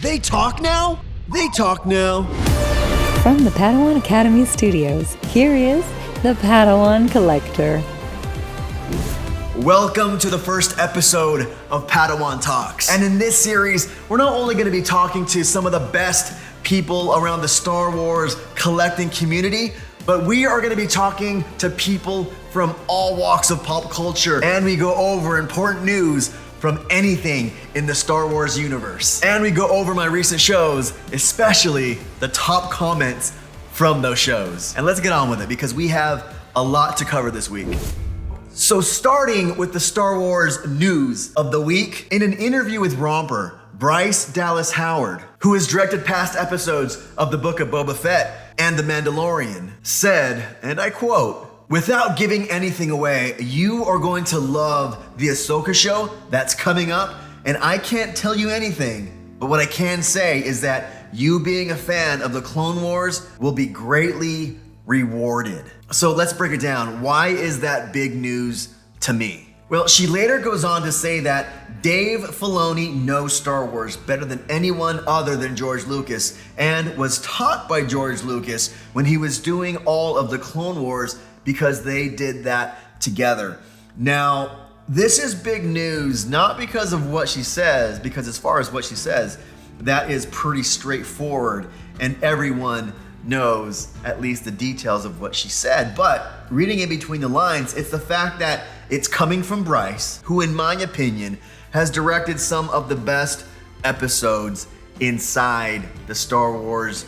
They talk now? They talk now. From the Padawan Academy Studios, here is the Padawan Collector. Welcome to the first episode of Padawan Talks. And in this series, we're not only going to be talking to some of the best people around the Star Wars collecting community, but we are going to be talking to people from all walks of pop culture. And we go over important news from anything in the Star Wars universe. And we go over my recent shows, especially the top comments from those shows. And let's get on with it because we have a lot to cover this week. So starting with the Star Wars news of the week, in an interview with Romper, Bryce Dallas Howard, who has directed past episodes of the Book of Boba Fett and The Mandalorian, said, and I quote, "Without giving anything away, you are going to love the Ahsoka show that's coming up, and I can't tell you anything, but what I can say is that you being a fan of the Clone Wars will be greatly rewarded." So let's break it down. Why is that big news to me? Well, she later goes on to say that Dave Filoni knows Star Wars better than anyone other than George Lucas and was taught by George Lucas when he was doing all of the Clone Wars because they did that together. Now, this is big news, not because of what she says, because as far as what she says, that is pretty straightforward and everyone knows at least the details of what she said. But reading in between the lines, it's the fact that it's coming from Bryce, who in my opinion has directed some of the best episodes inside the Star Wars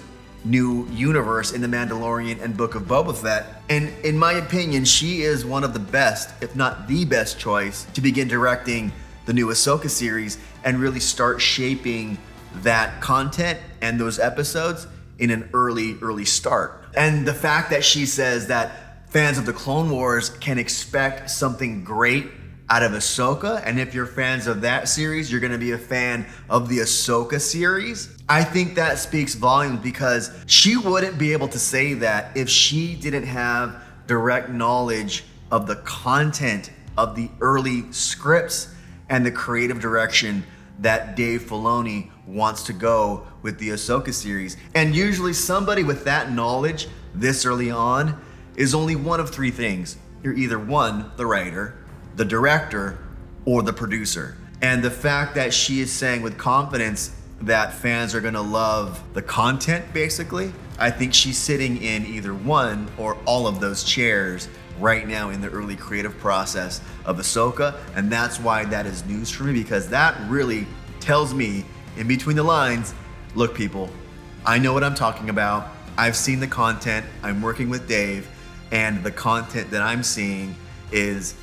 new universe in The Mandalorian and Book of Boba Fett. And in my opinion, she is one of the best, if not the best choice to begin directing the new Ahsoka series and really start shaping that content and those episodes in an early start. And the fact that she says that fans of the Clone Wars can expect something great out of Ahsoka, and if you're fans of that series, you're gonna be a fan of the Ahsoka series. I think that speaks volumes because she wouldn't be able to say that if she didn't have direct knowledge of the content of the early scripts and the creative direction that Dave Filoni wants to go with the Ahsoka series. And usually somebody with that knowledge this early on is only one of three things. You're either one, the writer, the director, or the producer. And the fact that she is saying with confidence that fans are gonna love the content, basically, I think she's sitting in either one or all of those chairs right now in the early creative process of Ahsoka. And that's why that is news for me, because that really tells me in between the lines, look people, I know what I'm talking about. I've seen the content, I'm working with Dave, and the content that I'm seeing is,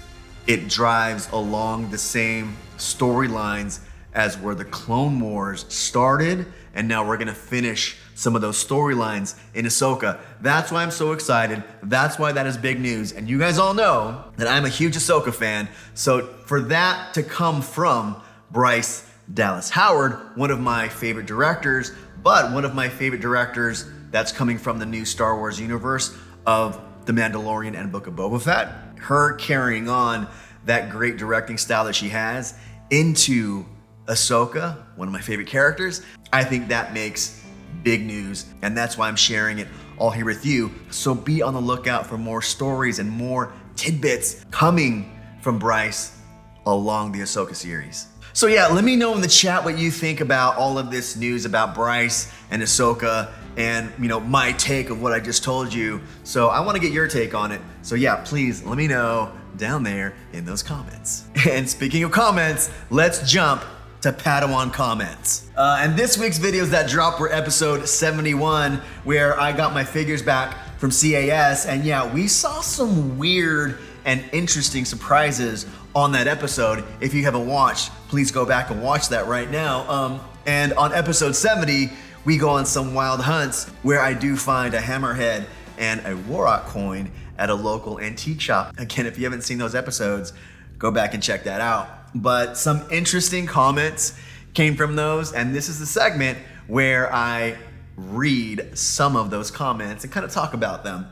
it drives along the same storylines as where the Clone Wars started, and now we're gonna finish some of those storylines in Ahsoka. That's why I'm so excited. That's why that is big news. And you guys all know that I'm a huge Ahsoka fan. So for that to come from Bryce Dallas Howard, one of my favorite directors, but one of my favorite directors that's coming from the new Star Wars universe of The Mandalorian and Book of Boba Fett, her carrying on that great directing style that she has into Ahsoka, one of my favorite characters, I think that makes big news, and that's why I'm sharing it all here with you. So be on the lookout for more stories and more tidbits coming from Bryce along the Ahsoka series. So yeah, let me know in the chat what you think about all of this news about Bryce and Ahsoka and, you know, my take of what I just told you. So I want to get your take on it. So yeah, please let me know down there in those comments. And speaking of comments, let's jump to Padawan comments. And this week's videos that dropped were episode 71, where I got my figures back from CAS. And yeah, we saw some weird and interesting surprises on that episode. If you haven't watched, please go back and watch that right now. And on episode 70, we go on some wild hunts where I do find a hammerhead and a Warrock coin at a local antique shop. Again, if you haven't seen those episodes, go back and check that out. But some interesting comments came from those, and this is the segment where I read some of those comments and kind of talk about them.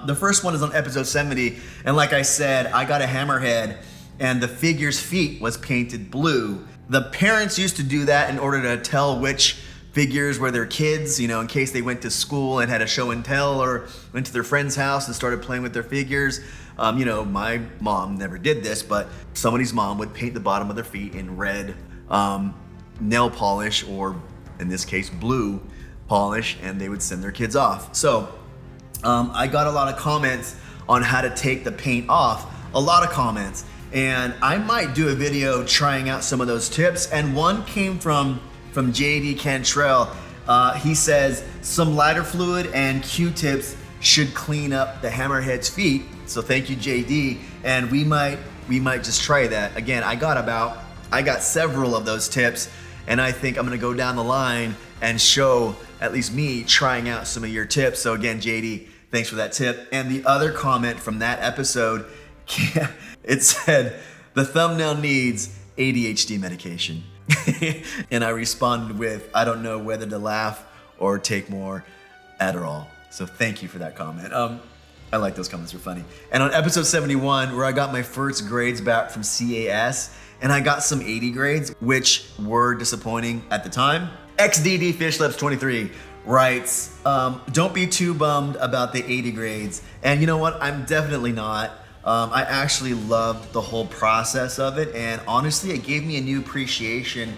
The first one is on episode 70, and like I said, I got a hammerhead and the figure's feet was painted blue. The parents used to do that in order to tell which figures where they're kids, you know, in case they went to school and had a show and tell, or went to their friend's house and started playing with their figures. You know, my mom never did this, but somebody's mom would paint the bottom of their feet in red nail polish, or in this case, blue polish, and they would send their kids off. So I got a lot of comments on how to take the paint off, a lot of comments. And I might do a video trying out some of those tips. And one came from JD Cantrell. He says some lighter fluid and Q-tips should clean up the hammerhead's feet. So thank you, JD. And we might just try that. Again, I got several of those tips, and I think I'm gonna go down the line and show at least me trying out some of your tips. So again, JD, thanks for that tip. And the other comment from that episode, it said, the thumbnail needs ADHD medication. And I responded with, I don't know whether to laugh or take more Adderall. So thank you for that comment. I like those comments, they're funny. And on episode 71, where I got my first grades back from CAS, and I got some 80 grades, which were disappointing at the time. XDD Fishlips23 writes, don't be too bummed about the 80 grades. And you know what, I'm definitely not. I actually loved the whole process of it, and honestly, it gave me a new appreciation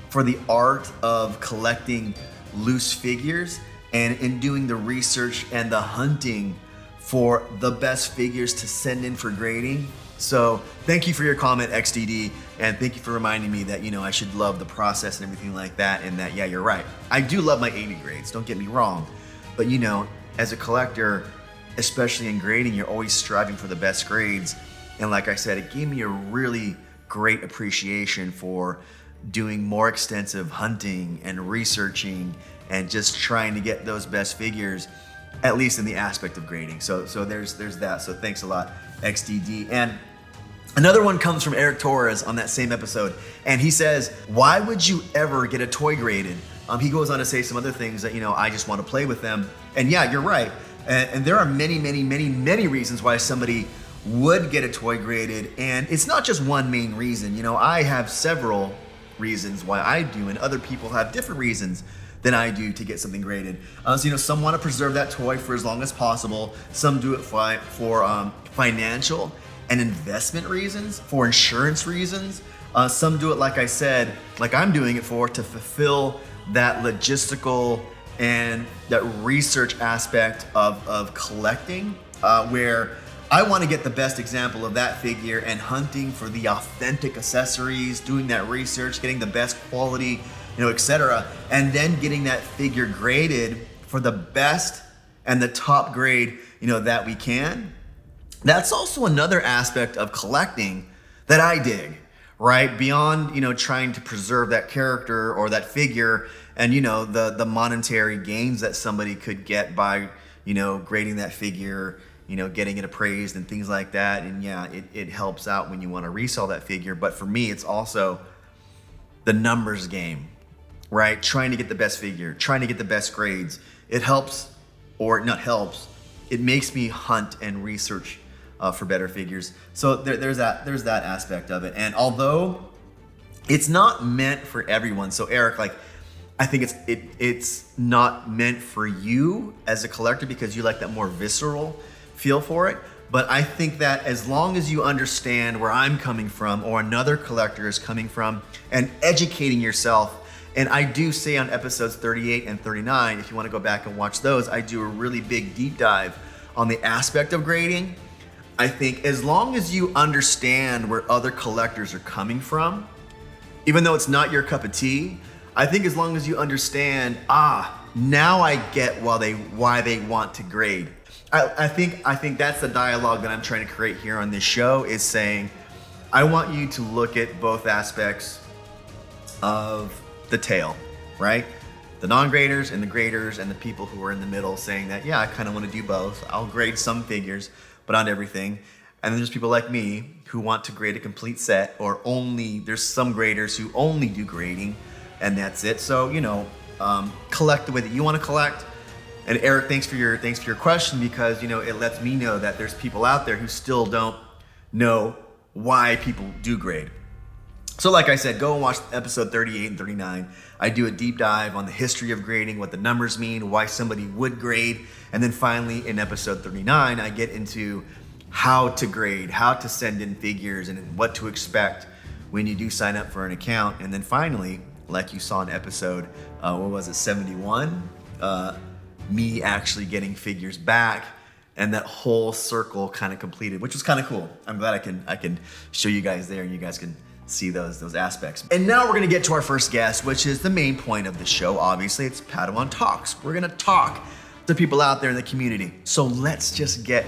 for the art of collecting loose figures, and in doing the research and the hunting for the best figures to send in for grading. So thank you for your comment, XDD, and thank you for reminding me that, you know, I should love the process and everything like that, and that, yeah, you're right. I do love my 80 grades, don't get me wrong, but you know, as a collector, especially in grading, you're always striving for the best grades. And like I said, it gave me a really great appreciation for doing more extensive hunting and researching and just trying to get those best figures, at least in the aspect of grading. So there's that. So thanks a lot, XDD. And another one comes from Eric Torres on that same episode. And he says, why would you ever get a toy graded? He goes on to say some other things that, you know, I just want to play with them. And yeah, you're right. And there are many reasons why somebody would get a toy graded. And it's not just one main reason. You know, I have several reasons why I do, and other people have different reasons than I do to get something graded. So, you know, some want to preserve that toy for as long as possible. Some do it for financial and investment reasons, for insurance reasons. Some do it, like I said, like I'm doing it for, to fulfill that logistical and that research aspect of collecting, where I want to get the best example of that figure and hunting for the authentic accessories, doing that research, getting the best quality, you know, etc., and then getting that figure graded for the best and the top grade, you know, that we can. That's also another aspect of collecting that I dig, right? Beyond, you know, trying to preserve that character or that figure and, you know, the monetary gains that somebody could get by, you know, grading that figure, you know, getting it appraised and things like that. And yeah, it helps out when you want to resell that figure. But for me, it's also the numbers game, right? Trying to get the best figure, trying to get the best grades. It helps, or not helps, it makes me hunt and research for better figures. So there's that aspect of it. And although it's not meant for everyone, so Eric, like, I think it's not meant for you as a collector because you like that more visceral feel for it. But I think that as long as you understand where I'm coming from or another collector is coming from and educating yourself, and I do say on episodes 38 and 39, if you want to go back and watch those, I do a really big deep dive on the aspect of grading. I think as long as you understand where other collectors are coming from, even though it's not your cup of tea, I think as long as you understand, now I get why they want to grade. I think that's the dialogue that I'm trying to create here on this show, is saying, I want you to look at both aspects of the tale, right? The non-graders and the graders and the people who are in the middle saying that, yeah, I kind of want to do both. I'll grade some figures, but not everything. And then there's people like me who want to grade a complete set, or there's some graders who only do grading and that's it. So, you know, collect the way that you want to collect. And Eric, thanks for your question, because, you know, it lets me know that there's people out there who still don't know why people do grade. So like I said, go and watch episode 38 and 39. I do a deep dive on the history of grading, what the numbers mean, why somebody would grade. And then finally in episode 39, I get into how to grade, how to send in figures, and what to expect when you do sign up for an account. And then finally, like you saw in episode, 71? Me actually getting figures back, and that whole circle kind of completed, which was kind of cool. I'm glad I can show you guys there, and you guys can see those aspects. And now we're gonna get to our first guest, which is the main point of the show. Obviously, it's Padawan Talks. We're gonna talk to people out there in the community. So let's just get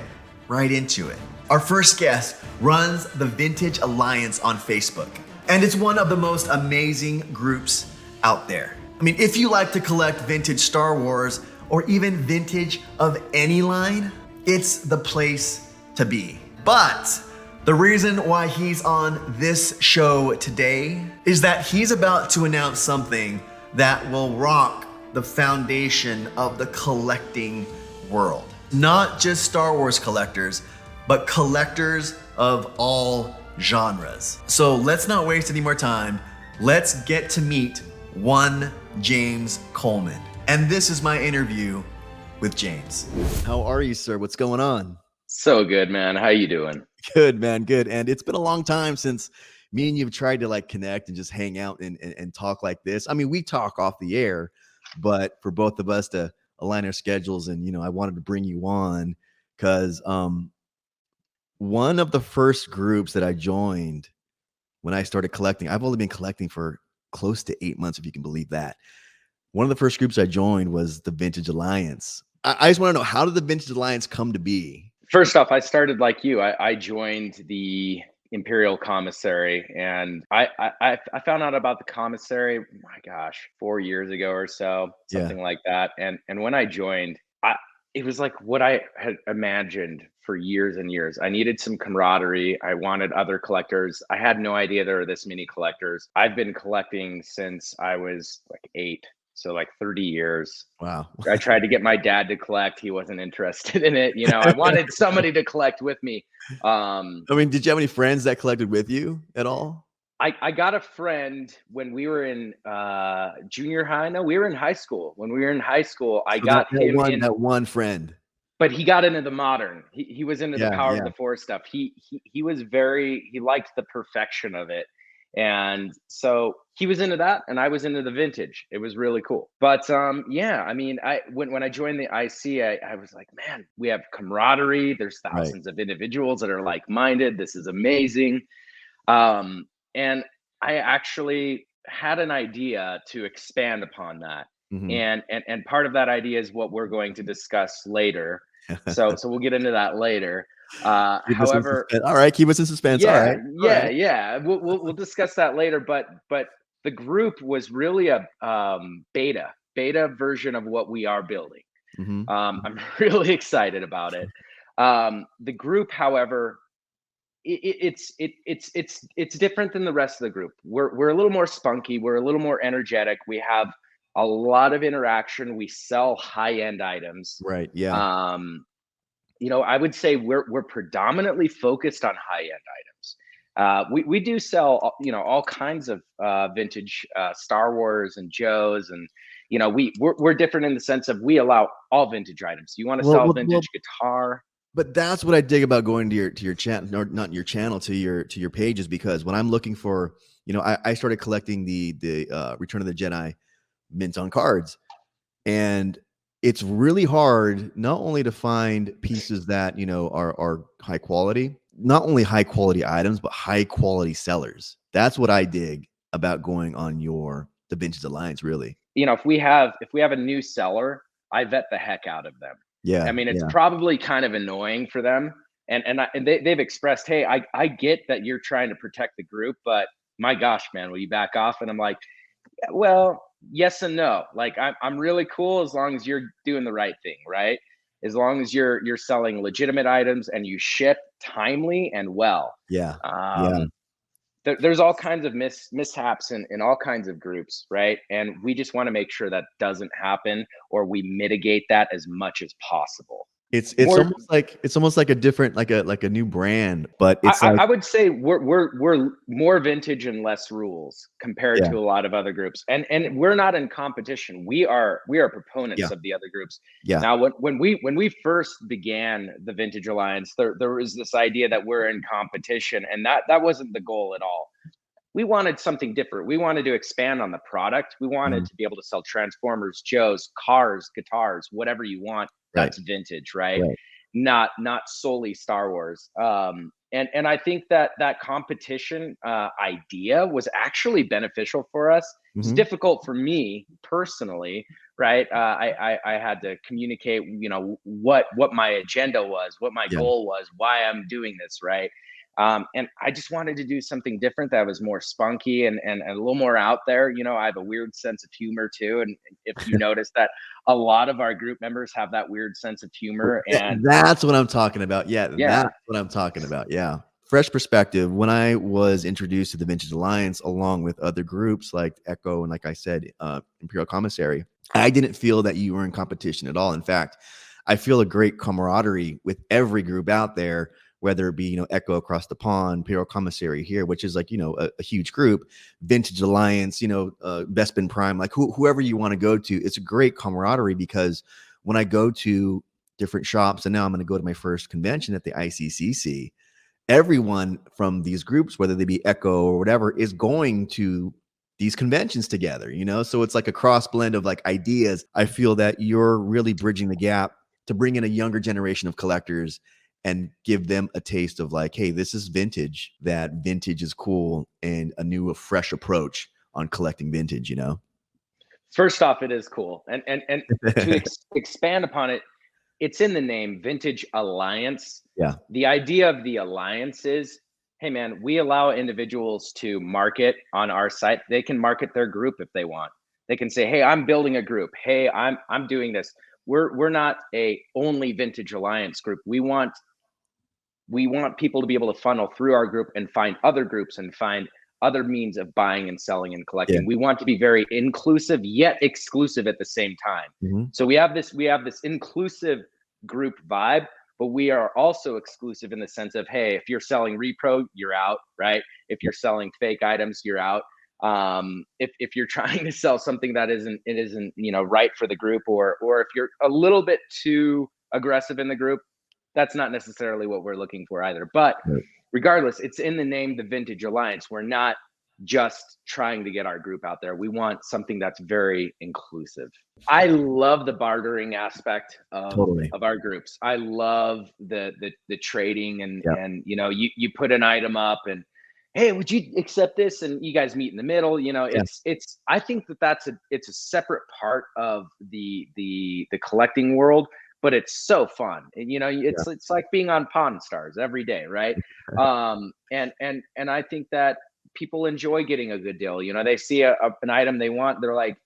right into it. Our first guest runs the Vintage Alliance on Facebook, and it's one of the most amazing groups out there. I mean, if you like to collect vintage Star Wars or even vintage of any line, it's the place to be. But the reason why he's on this show today is that he's about to announce something that will rock the foundation of the collecting world. Not just Star Wars collectors, but collectors of all genres. So let's not waste any more time. Let's get to meet one James Coleman. And this is my interview with James. How are you, sir? What's going on? So good, man. How you doing? Good, man. Good. And it's been a long time since me and you've tried to like connect and just hang out and talk like this. I mean, we talk off the air, but for both of us to align our schedules, and I wanted to bring you on because one of the first groups that I joined when I started collecting, I've only been collecting for close to 8 months, if you can believe that. One of the first groups I joined was the Vintage Alliance. I just want to know, how did the Vintage Alliance come to be? First off, I started like you. I joined the Imperial Commissary, and I found out about the commissary, my gosh, 4 years ago or so, something like that. And when I joined, it was like what I had imagined for years and years. I needed some camaraderie. I wanted other collectors. I had no idea there were this many collectors. I've been collecting since I was like 8. So like 30 years. Wow. I tried to get my dad to collect. He wasn't interested in it. I wanted somebody to collect with me. I mean, did you have any friends that collected with you at all? I got a friend when we were in junior high. No, we were in high school. When we were in high school, I got that one friend. But he got into the modern. He was into the power of the Force stuff. He liked the perfection of it. And so he was into that, and I was into the vintage. It was really cool. But I mean, when I joined the IC, I was like, man, we have camaraderie. There's thousands of individuals that are like-minded. This is amazing. And I actually had an idea to expand upon that. Mm-hmm. And part of that idea is what we're going to discuss later. So we'll get into that later. However, all right, keep us in suspense. Yeah. We'll discuss that later. But the group was really a beta version of what we are building. Mm-hmm. I'm really excited about it. The group, however, it's different than the rest of the group. We're a little more spunky. We're a little more energetic. We have a lot of interaction. We sell high-end items. Right. Yeah. I would say we're predominantly focused on high-end items. We do sell, all kinds of vintage Star Wars and Joes, and we're different in the sense of we allow all vintage items. You want to sell vintage guitar? But that's what I dig about going to your channel, or not your channel, to your pages, because when I'm looking for, I started collecting the Return of the Jedi mint on cards, and it's really hard not only to find pieces that are high quality, not only high quality items, but high quality sellers. That's what I dig about going on the Vintage Alliance, really. If we have a new seller, I vet the heck out of them. Yeah. I mean, it's probably kind of annoying for them, and they've expressed, hey, I get that you're trying to protect the group, but my gosh, man, will you back off? And I'm like, well, yes and no. Like, I'm really cool as long as you're doing the right thing, right? As long as you're selling legitimate items and you ship timely and well. Yeah. There's all kinds of mishaps in all kinds of groups, right? And we just want to make sure that doesn't happen, or we mitigate that as much as possible. It's More, almost like a different, like a new brand, but it's I would say we're more vintage and less rules compared yeah, to a lot of other groups, and we're not in competition. We are proponents yeah, of the other groups. yeah, Now, when we first began the Vintage Alliance, there was this idea that we're in competition, and that wasn't the goal at all. We wanted something different. We wanted to expand on the product. We wanted mhm, to be able to sell Transformers, Joes, cars, guitars, whatever you want. right, That's vintage, right? right, Not solely Star Wars. And I think that competition idea was actually beneficial for us. It's mhm, difficult for me personally, right? I had to communicate, what my agenda was, what my yeah, goal was, why I'm doing this, right? And I just wanted to do something different that was more spunky and a little more out there. I have a weird sense of humor too. And if you notice that a lot of our group members have that weird sense of humor, and that's what I'm talking about, yeah, yeah, that's what I'm talking about, yeah. Fresh perspective, when I was introduced to the Vintage Alliance, along with other groups like Echo and, like I said, Imperial Commissary, I didn't feel that you were in competition at all. In fact, I feel a great camaraderie with every group out there, whether it be, Echo across the pond, Imperial Commissary here, which is like, a huge group, Vintage Alliance, Bespin Prime, like whoever you want to go to. It's a great camaraderie because when I go to different shops, and now I'm going to go to my first convention at the ICCC, everyone from these groups, whether they be Echo or whatever, is going to these conventions together, so it's like a cross blend of like ideas. I feel that you're really bridging the gap to bring in a younger generation of collectors and give them a taste of like, hey, this is vintage, that vintage is cool, and a fresh approach on collecting vintage. first off, it is cool. And to expand upon it, it's in the name, Vintage Alliance. Yeah, The idea of the alliance is, hey man, we allow individuals to market on our site. They can market their group if they want. They can say, hey, I'm building a group. Hey, I'm doing this. We're not a only Vintage Alliance group. We want people to be able to funnel through our group and find other groups and find other means of buying and selling and yeah, collecting. We want to be very inclusive yet exclusive at the same time. mhm, So we have this inclusive group vibe, but we are also exclusive in the sense of, hey, if you're selling repro, you're out, right? If you're selling fake items, you're out. If you're trying to sell something that isn't right for the group, or if you're a little bit too aggressive in the group, that's not necessarily what we're looking for either. But right, regardless, it's in the name, the Vintage Alliance. We're not just trying to get our group out there. We want something that's very inclusive. I love the bartering aspect totally, of our groups. I love the trading, and yeah, you put an item up and, hey, would you accept this? And you guys meet in the middle. yeah, It's I think it's a separate part of the collecting world, but it's so fun. And yeah, it's like being on Pawn Stars every day, right? And I think that people enjoy getting a good deal. They see an item they want, they're like,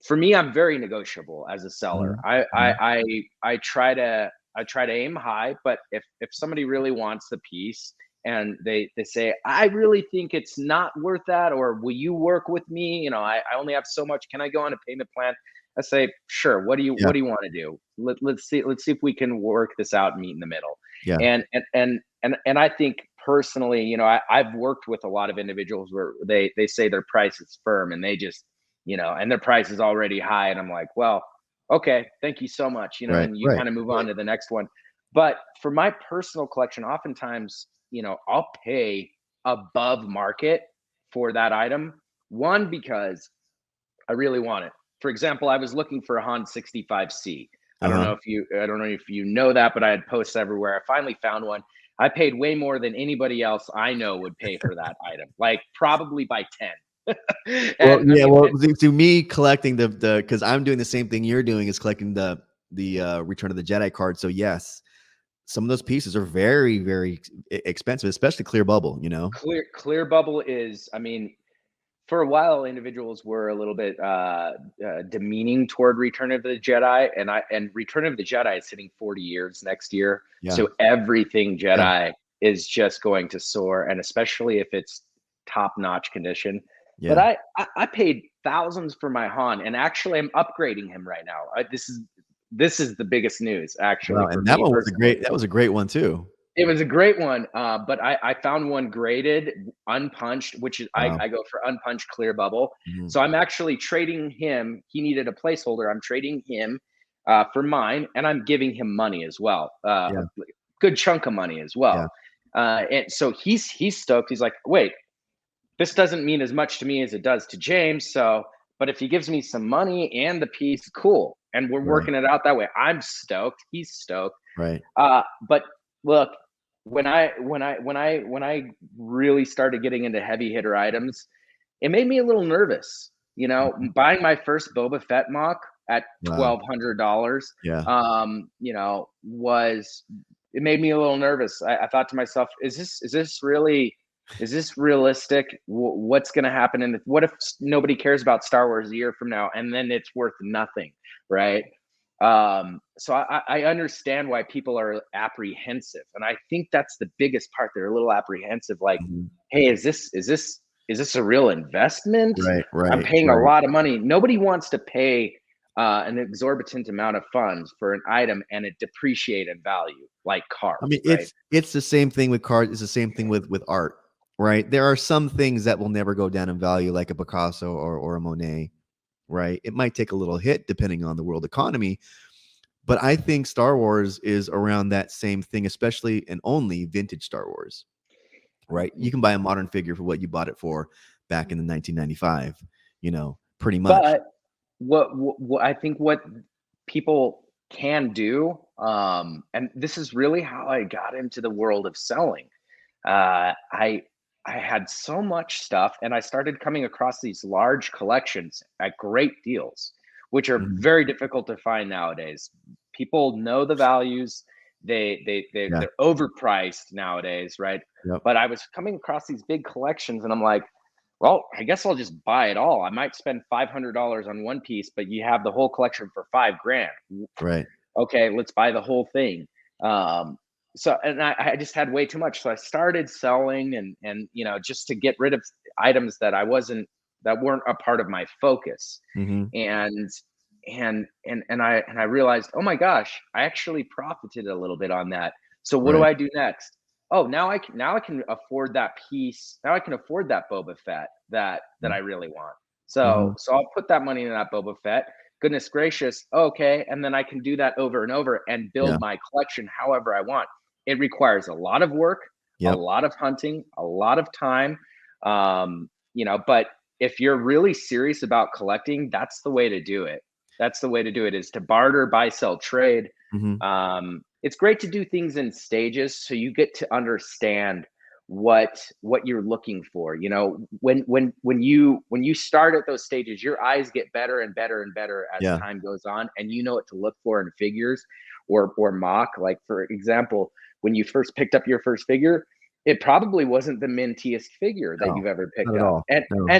for me, I'm very negotiable as a seller. mhm, I I mhm, I I try to aim high, but if somebody really wants the piece and they say, I really think it's not worth that, or will you work with me? I only have so much. Can I go on a payment plan? I say, sure. yeah, What do you want to do? Let's see if we can work this out and meet in the middle. yeah, And I think personally, I've worked with a lot of individuals where they say their price is firm, and they just, and their price is already high. And I'm like, well, okay, thank you so much. right, And you right, kind of move on to the next one. But for my personal collection, oftentimes, I'll pay above market for that item. One, because I really want it. For example, I was looking for a Han 65C. uh-huh, I don't know if you know that, but I had posts everywhere. I finally found one. I paid way more than anybody else I know would pay for that item, like probably by 10. well, And I yeah, mean, well, to me, collecting the because I'm doing the same thing you're doing, is collecting the Return of the Jedi card. So yes, some of those pieces are very, very expensive, especially Clear Bubble. clear bubble is, I mean, for a while, individuals were a little bit demeaning toward Return of the Jedi, and Return of the Jedi is hitting 40 years next year, Yeah, so everything yeah, Jedi is just going to soar, and especially if it's top-notch condition. But yeah, I paid thousands for my Han, and actually I'm upgrading him right now. This is this is the biggest news actually. Wow, and that one was a great one too. It was a great one, but I found one graded, unpunched, which is I go for unpunched clear bubble. So I'm actually trading him. He needed a placeholder. I'm trading him for mine, and I'm giving him money as well. A good chunk of money as well. And so he's stoked. He's like, wait, this doesn't mean as much to me as it does to James. So, but if he gives me some money and the piece, cool. And we're working it out that way. I'm stoked. He's stoked. Right. But look, when I really started getting into heavy hitter items, it made me a little nervous. You know, buying my first Boba Fett mock at $1,200, you know, it made me a little nervous. I thought to myself, is this realistic? What's going to happen? And what if nobody cares about Star Wars a year from now, and then it's worth nothing, right? So I understand why people are apprehensive, and I think that's the biggest part. They're a little apprehensive, like, hey, is this a real investment? Right. I'm paying a lot of money. Nobody wants to pay an exorbitant amount of funds for an item and it depreciate in value like cars. I mean, it's the same thing with cars. It's the same thing with art, right? There are some things that will never go down in value, like a Picasso or a Monet, right? It might take a little hit depending on the world economy, but I think Star Wars is around that same thing, especially and only vintage Star Wars, right? You can buy a modern figure for what you bought it for back in the 1995, you know, pretty much. But what I think what people can do, and this is really how I got into the world of selling. I had so much stuff, and I started coming across these large collections at great deals, which are very difficult to find nowadays. People know the values. They're overpriced nowadays, right? But I was coming across these big collections, and I'm like, well, I guess I'll just buy it all. I might spend $500 on one piece, but you have the whole collection for $5,000. Right. Okay, let's buy the whole thing. So, and I just had way too much. So I started selling and, you know, just to get rid of items that that weren't a part of my focus. And I realized, oh my gosh, I actually profited a little bit on that. So what do I do next? Oh, now I can afford that piece. Now I can afford that Boba Fett that I really want. So I'll put that money in that Boba Fett. Goodness gracious. Okay. And then I can do that over and over and build my collection however I want. It requires a lot of work, a lot of hunting, a lot of time. You know, but if you're really serious about collecting, that's the way to do it. That's the way to do it, is to barter, buy, sell, trade. It's great to do things in stages so you get to understand what you're looking for. You know, when you start at those stages, your eyes get better and better and better as time goes on, and you know what to look for in figures or mock. Like, for example, when you first picked up your first figure, it probably wasn't the mintiest figure that you've ever picked up.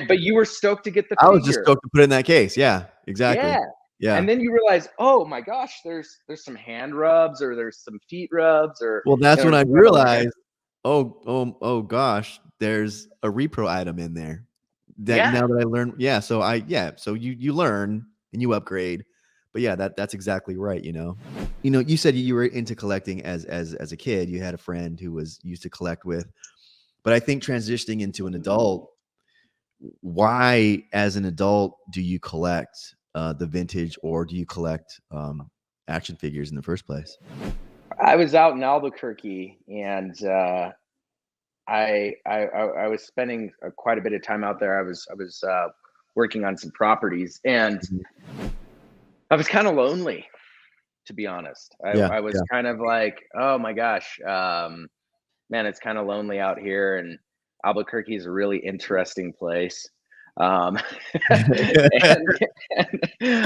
But you were stoked to get the figure. I was just stoked to put it in that case. Yeah, exactly. Yeah. And then you realize, oh my gosh, there's some hand rubs, or there's some feet rubs, or that's when I realized, oh gosh, there's a repro item in there. Now that I learned, so you learn and you upgrade. But that's exactly right. You know, you said you were into collecting as a kid. You had a friend who was used to collect with, but I think transitioning into an adult, why as an adult do you collect the vintage, or do you collect action figures in the first place? I was out in Albuquerque, and I was spending quite a bit of time out there. I was working on some properties, and I was kind of lonely, to be honest. I was kind of like, oh my gosh, man, it's kind of lonely out here, and Albuquerque is a really interesting place. There's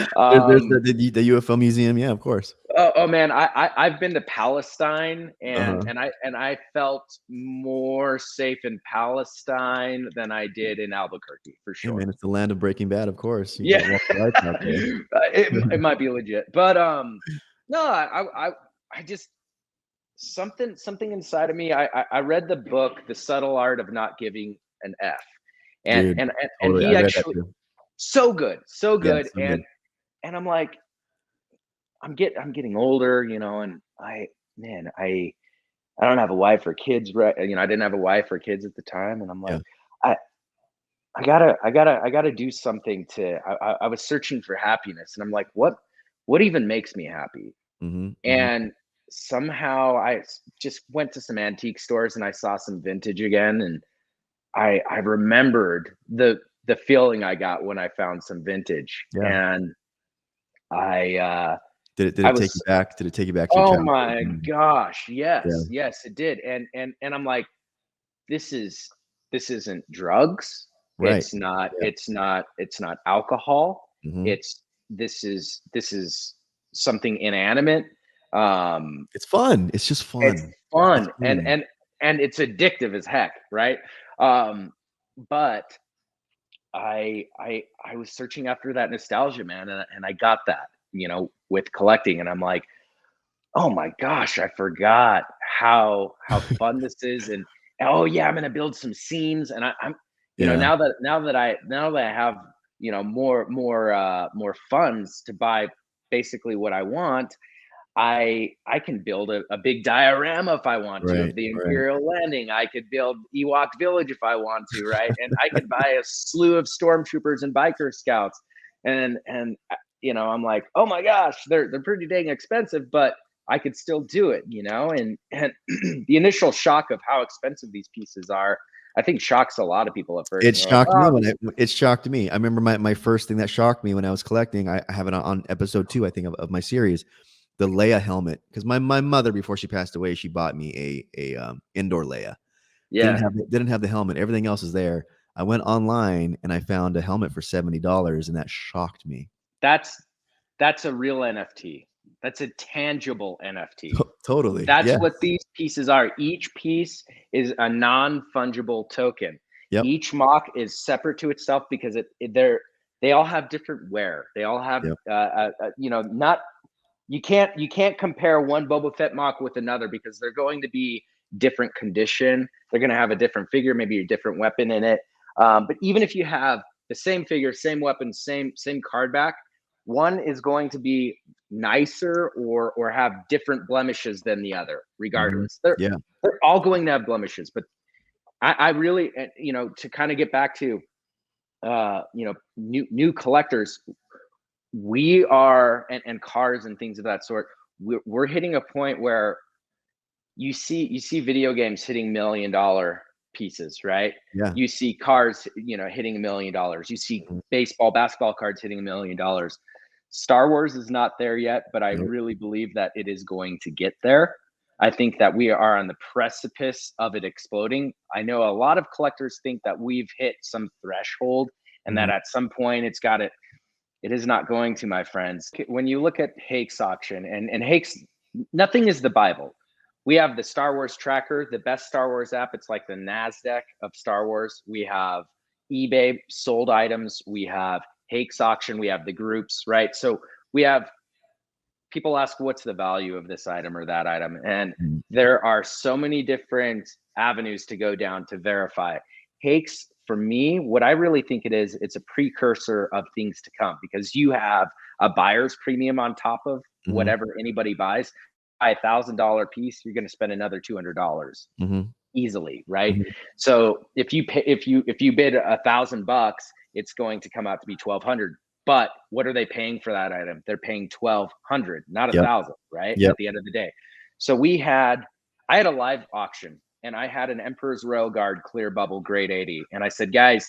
the UFO museum, of course. Oh man, I've been to Palestine, and I felt more safe in Palestine than I did in Albuquerque, for sure. Yeah, man, it's the land of Breaking Bad, of course. It might be legit, but no, I just something inside of me. I read the book, The Subtle Art of Not Giving an F. And he actually so good. And I'm like, I'm getting older, you know, and I don't have a wife or kids, right? You know, I didn't have a wife or kids at the time, and I'm Yeah. like, I I gotta do something to. I was searching for happiness, and I'm like, what even makes me happy? Mm-hmm. Mm-hmm. And somehow just went to some antique stores and I saw some vintage again, and I remembered the feeling I got when I found some vintage, Yeah. and I Did I it take you was back? Did it take you back to your oh childhood? my gosh, Yeah. yes, it did, and I'm like, this is this isn't drugs. Right. Yeah. It's not alcohol. Mm-hmm. It's this is something inanimate. Um, It's fun. It's just it's fun. It's fun fun. and it's addictive as heck, right? Um, but I was searching after that nostalgia, man, and I got that, you know, with collecting, and I'm like, oh my gosh, I forgot how fun this is, and oh yeah, I'm gonna build some scenes, and I'm, you know, Yeah. now that I have, you know, more funds to buy basically what I want, I can build a big diorama if I want to Right. of the Right. Imperial Landing. I could build Ewok Village if I want to, right? And I could buy a slew of stormtroopers and biker scouts. And you know, I'm like, oh my gosh, they're pretty dang expensive, but I could still do it, you know. And the initial shock of how expensive these pieces are, I think shocks a lot of people at first. It And they're like, shocked me oh, when this, it shocked me. I remember my first thing that shocked me when I was collecting. I have it on episode 2, I think, of my series, the Leia helmet. Because my mother, before she passed away, she bought me a indoor Leia. yeah, Didn't have the helmet. Everything else is there. I went online and I found a helmet for $70, and that shocked me. that's that's a real NFT. That's a tangible NFT. Totally. That's Yeah. what these pieces are. Each piece is a non-fungible token. Yep. Each mock is separate to itself because they all have different wear. They all have Yep. you know, not you can't compare one Boba Fett mock with another because they're going to be different condition. They're going to have a different figure, maybe a different weapon in it. But even if you have the same figure, same weapon, same card back, one is going to be nicer or have different blemishes than the other. Mhm. Regardless, Yeah. they're all going to have blemishes. But I really, you know, to kind of get back to you know, new collectors, we are and cars and things of that sort, we're hitting a point where you see video games hitting $1 million pieces, right? Yeah. You see cars, you know, hitting $1 million. You see Mhm. baseball, basketball cards hitting $1 million. Star Wars is not there yet, but I Nope. really believe that it is going to get there. I think that we are on the precipice of it exploding. I know a lot of collectors think that we've hit some threshold and that Mhm. at some point it's got it is not going to, my friends. When you look at Hake's auction, and Hake's, nothing is the Bible. We have the Star Wars tracker, the best Star Wars app. It's like the NASDAQ of Star Wars. We have eBay sold items. We have Hake's auction. We have the groups, right? So we have people ask, what's the value of this item or that item? And Mhm. there are so many different avenues to go down to verify. Hakes, for me, what I really think it is, it's a precursor of things to come because you have a buyer's premium on top of Mhm. whatever anybody buys. Buy $1,000 piece, you're going to spend another $200 Mhm. easily, right? Mhm. So if you pay, if you bid $1,000, it's going to come out to be 1,200. But what are they paying for that item? They're paying 1,200, not a Yep. thousand, right? Yep. At the end of the day. So I had a live auction and I had an Emperor's Royal Guard clear bubble grade 80. And I said, guys,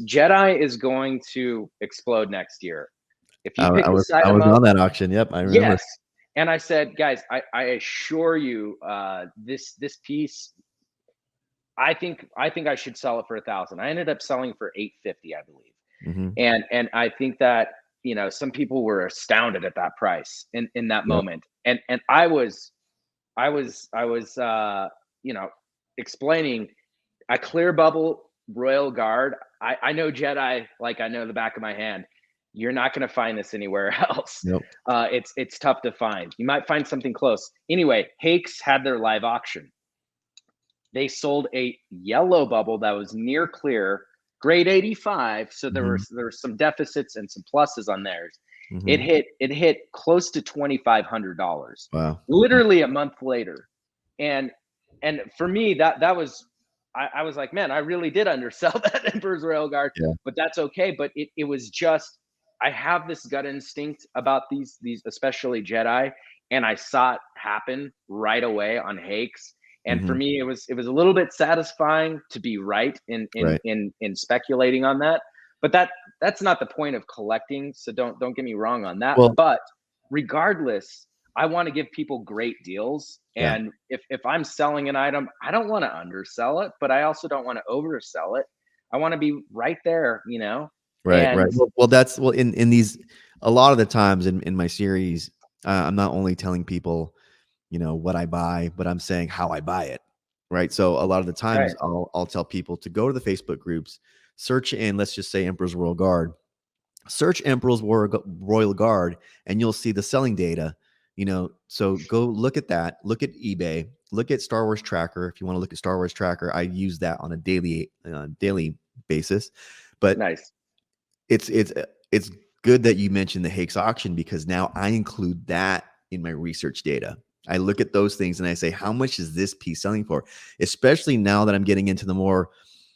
Jedi is going to explode next year. If you pick this I item was up, on that auction. Yep, I remember. yes. And I said, guys, I assure you, this piece, I think I should sell it for 1,000. I ended up selling for 850, I believe. Mhm. And I think that, you know, some people were astounded at that price in that Yep. moment. And I was you know, explaining a clear bubble Royal Guard. I know Jedi like I know the back of my hand. You're not going to find this anywhere else. Yep. It's tough to find. You might find something close. Anyway, Hakes had their live auction. They sold a yellow bubble that was near clear, grade 85. So Mhm. there were some deficits and some pluses on theirs. It hit close to $2,500. Wow. Literally a month later. And for me, that was, I was like, man, I really did undersell that Emperor's Royal Guard, but that's okay. But it was just, I have this gut instinct about these especially Jedi, and I saw it happen right away on Hakes. And for me, it was a little bit satisfying to be right in speculating on that. But that's not the point of collecting. So don't get me wrong on that. Well, but regardless, I want to give people great deals. And if I'm selling an item, I don't want to undersell it, but I also don't want to oversell it. I want to be right there, you know? Right. Well, in these, a lot of the times in my series, I'm not only telling people, you know, what I buy, but I'm saying how I buy it. Right. So a lot of the times I'll tell people to go to the Facebook groups, search in, let's just say Emperor's Royal Guard, search Emperor's Royal Guard, and you'll see the selling data, you know. So go look at that, look at eBay, look at Star Wars Tracker. If you want to look at Star Wars Tracker, I use that on a daily basis. But nice. It's good that you mentioned the Hakes auction, because now I include that in my research data. I look at those things and I say, how much is this piece selling for? Especially now that I'm getting into the more,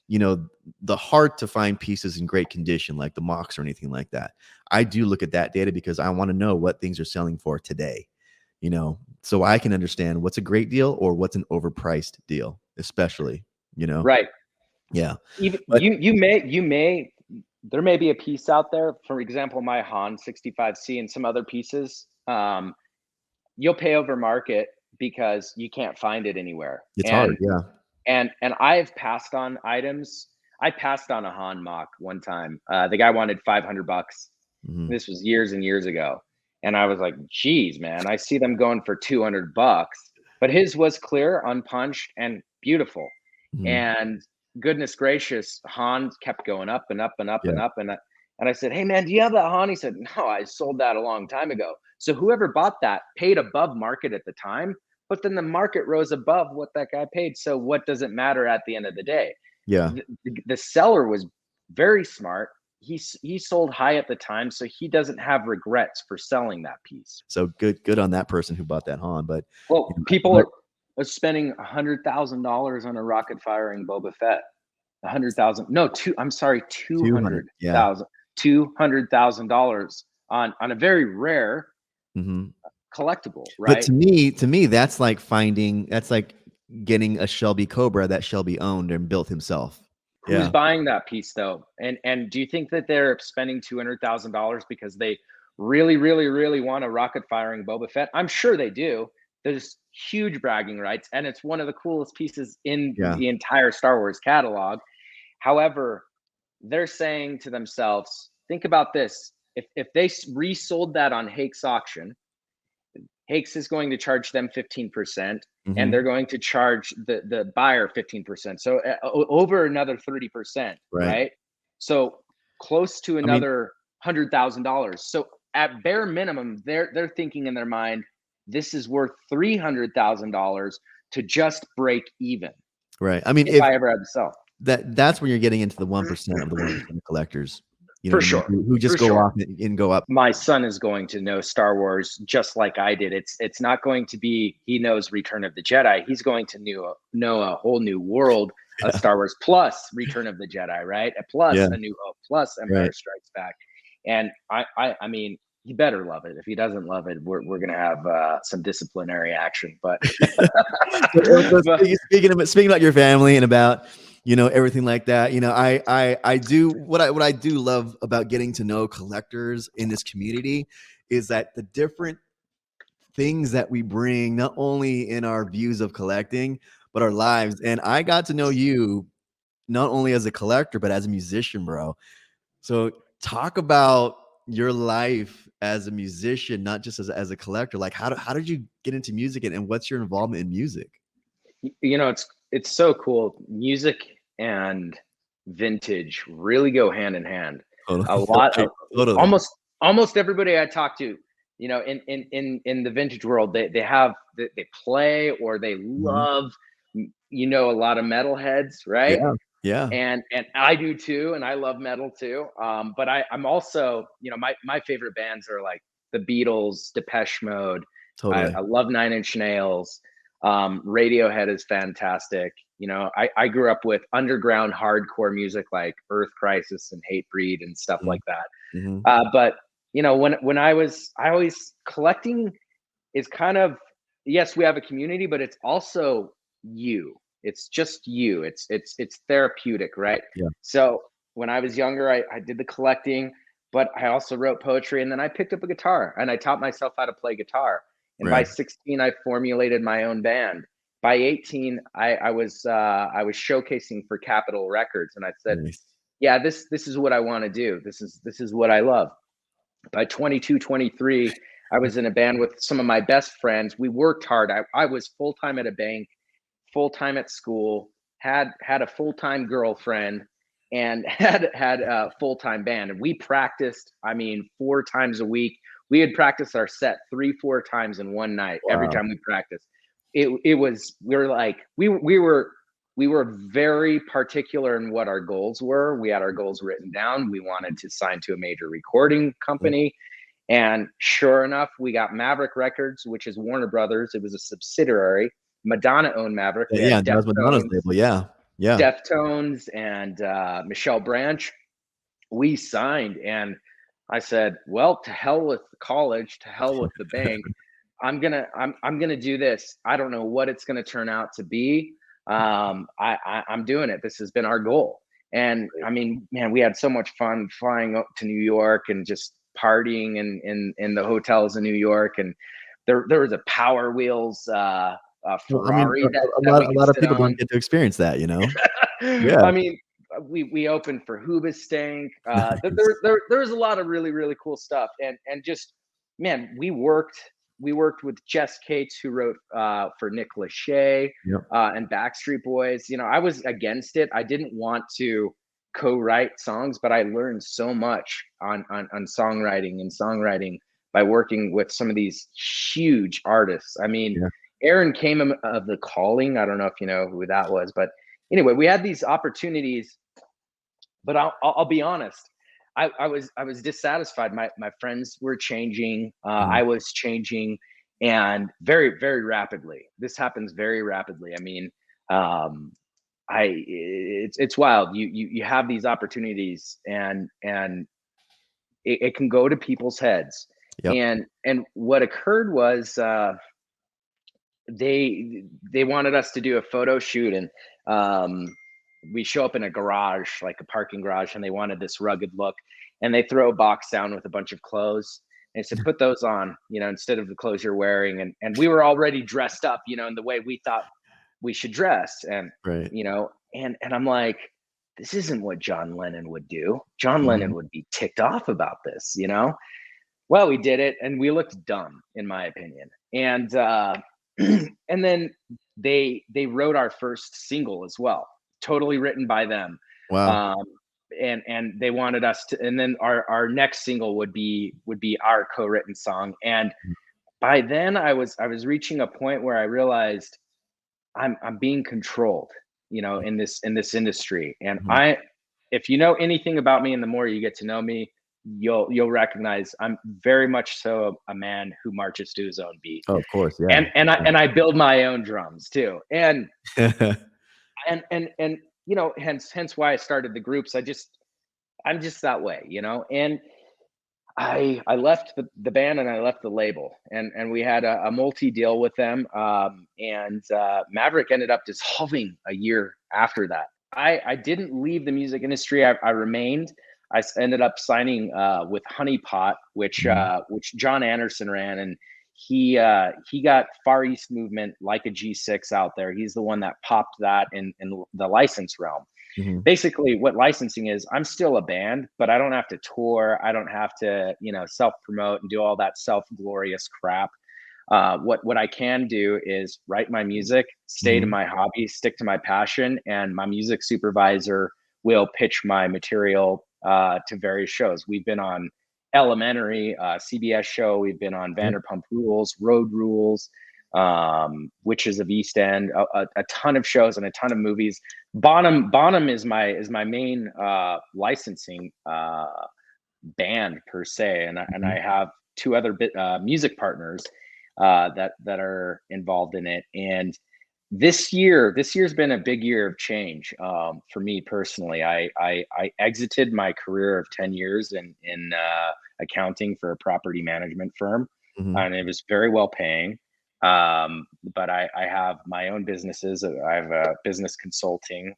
you know, the hard to find pieces in great condition, like the mocks or anything like that. I do look at that data because I want to know what things are selling for today, you know, so I can understand what's a great deal or what's an overpriced deal, especially, you know. Right. Yeah. Even there may be a piece out there, for example, my Han 65C and some other pieces. You'll pay over market because you can't find it anywhere. It's hard. Yeah. And I've passed on items. I passed on a Han mock one time. The guy wanted $500. This was years and years ago. And I was like, geez, man, I see them going for $200, but his was clear, unpunched, and beautiful. And goodness gracious, Han kept going up and up and up and up. And I said, hey man, do you have that Han? He said, no, I sold that a long time ago. So whoever bought that paid above market at the time, but then the market rose above what that guy paid. So what does it matter at the end of the day? Yeah. The seller was very smart. He sold high at the time, so he doesn't have regrets for selling that piece. So good on that person who bought that Han. But well, people are spending $100,000 on a rocket firing Boba Fett. $200,000 on a very rare collectible, right? But to me, that's like getting a Shelby Cobra that Shelby owned and built himself. Who's buying that piece though? And do you think that they're spending $200,000 because they really, really, really want a rocket firing Boba Fett? I'm sure they do. There's huge bragging rights, and it's one of the coolest pieces in the entire Star Wars catalog. However, they're saying to themselves, think about this. If they resold that on Hakes auction, Hakes is going to charge them 15%, and they're going to charge the buyer 15%. So over another 30%, right? So close to another $100,000. So at bare minimum, they're thinking in their mind, this is worth $300,000 to just break even. Right. I mean, if I ever had to sell. That's when you're getting into the 1% of the 1% collectors. You know, for sure. Who just go off and go up. My son is going to know Star Wars just like I did. It's not going to be, he knows Return of the Jedi. He's going to know a whole new world of Star Wars plus Return of the Jedi, right? Plus A New Hope, plus Empire Strikes Back. And I mean, he better love it. If he doesn't love it, we're going to have some disciplinary action. But speaking about your family and about, you know, everything like that, you know, I do what I do love about getting to know collectors in this community is that the different things that we bring, not only in our views of collecting, but our lives. And I got to know you not only as a collector, but as a musician, bro. So talk about your life as a musician, not just as a collector. Like how did you get into music, and what's your involvement in music? You know, it's so cool. Music and vintage really go hand in hand. A lot of almost everybody I talk to, you know, in the vintage world, they play or they love, you know, a lot of metalheads, right? Yeah. And I do too, and I love metal too. But I'm also, you know, my favorite bands are like the Beatles, Depeche Mode. Totally. I love Nine Inch Nails. Radiohead is fantastic. You know, I grew up with underground hardcore music like Earth Crisis and Hatebreed and stuff like that. Mm-hmm. But you know, when I always collecting is kind of, yes, we have a community, but it's also you. It's just you. It's therapeutic, right? Yeah. So when I was younger, I did the collecting, but I also wrote poetry, and then I picked up a guitar and I taught myself how to play guitar. And by Right. 16, I formulated my own band. By 18, I was showcasing for Capitol Records, and I said, Nice. yeah, this is what I want to do. This is what I love. By 22, 23, I was in a band with some of my best friends. We worked hard. I was full-time at a bank, full-time at school, had a full-time girlfriend, and had a full-time band. And we practiced, I mean, 4 times a week. We had practiced our set 3-4 times in one night. Every Wow. time we practiced. It was, we were very particular in what our goals were. We had our goals written down. We wanted to sign to a major recording company. And sure enough, we got Maverick Records, which is Warner Brothers. It was a subsidiary. Madonna owned Maverick. We Yeah, had that was Madonna's label. Yeah. Yeah. Deftones and Michelle Branch. We signed, and I said, well, to hell with college, to hell with the bank. I'm gonna do this. I don't know what it's gonna turn out to be. I'm doing it. This has been our goal. And I mean, man, we had so much fun flying up to New York and just partying in the hotels in New York. And there was a Power Wheels Ferrari a lot of people don't get to experience that, you know? Yeah. I mean, we opened for Hoobastank. There's a lot of really, really cool stuff. And just, man, we worked with Jess Cates, who wrote for Nick Lachey. Yep. And Backstreet Boys. You know, I was against it. I didn't want to co-write songs, but I learned so much on songwriting by working with some of these huge artists. I mean, Yeah. Aaron Kamen of The Calling. I don't know if you know who that was, but anyway, we had these opportunities. But I'll be honest. I was dissatisfied. My friends were changing. I was changing, and very, very rapidly. This happens very rapidly. I mean, it's wild. You have these opportunities, and it can go to people's heads. Yep. And what occurred was they wanted us to do a photo shoot, and we show up in a garage, like a parking garage, and they wanted this rugged look. And they throw a box down with a bunch of clothes. And said, put those on, you know, instead of the clothes you're wearing. And we were already dressed up, you know, in the way we thought we should dress. And, Right. you know, and I'm like, this isn't what John Lennon would do. John Lennon would be ticked off about this, you know? Well, we did it, and we looked dumb, in my opinion. And and then they wrote our first single as well, totally written by them. Wow. And they wanted us to, and then our next single would be our co-written song. And by then I was reaching a point where I realized I'm being controlled, you know, in this industry. And if you know anything about me, and the more you get to know me, you'll recognize I'm very much so a man who marches to his own beat. Oh, of course. Yeah. And I build my own drums too. And you know, hence why I started the groups. I'm just that way, you know. And I left the band, and I left the label, and we had a multi deal with them. And Maverick ended up dissolving a year after that. I didn't leave the music industry. I remained. I ended up signing with Honey Pot, which John Anderson ran, and he got Far East Movement like a G6 out there. He's the one that popped that in the license realm. Basically, what licensing is, I'm still a band, but I don't have to tour. I don't have to, you know, self-promote and do all that self-glorious crap. What I can do is write my music, stay to my hobby, stick to my passion, and my music supervisor will pitch my material to various shows. We've been on Elementary, CBS show. We've been on Vanderpump Rules, Road Rules. Witches of East End, a ton of shows and a ton of movies. Bonham is my main licensing band per se, and I have two other music partners that are involved in it. And this year's been a big year of change for me personally. I exited my career of 10 years in accounting for a property management firm, and it was very well paying. But I have my own businesses. I have a business consulting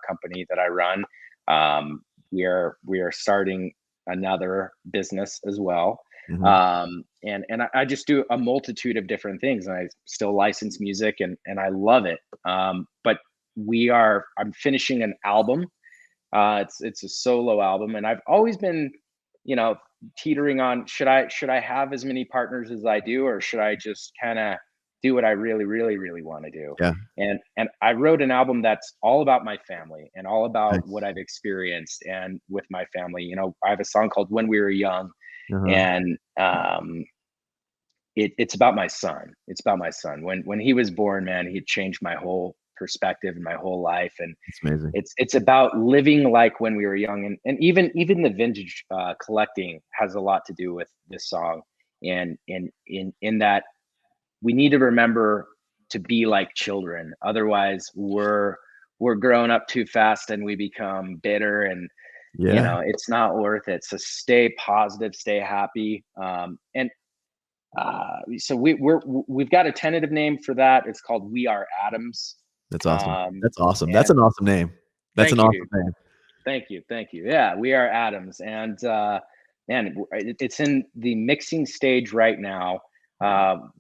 company that I run. We are starting another business as well. And I just do a multitude of different things, and I still license music, and I love it. But I'm finishing an album. It's a solo album, and I've always been, teetering on, should I have as many partners as I do, or should I just kind of do what I really, really, really want to do? Yeah. And I wrote an album that's all about my family and all about what I've experienced and with my family. I have a song called When We Were Young. And it's about my son. It's about my son. When he was born, man, he changed my whole perspective and my whole life. And it's amazing. It's about living like when we were young, and even the vintage collecting has a lot to do with this song. And in that, we need to remember to be like children. Otherwise, we're growing up too fast and we become bitter, and it's not worth it. So stay positive, stay happy. So we've got a tentative name for that. It's called We Are Atoms. That's awesome. That's awesome. That's an awesome name. That's an awesome name. Thank you. Yeah, We Are Atoms, and it's in the mixing stage right now.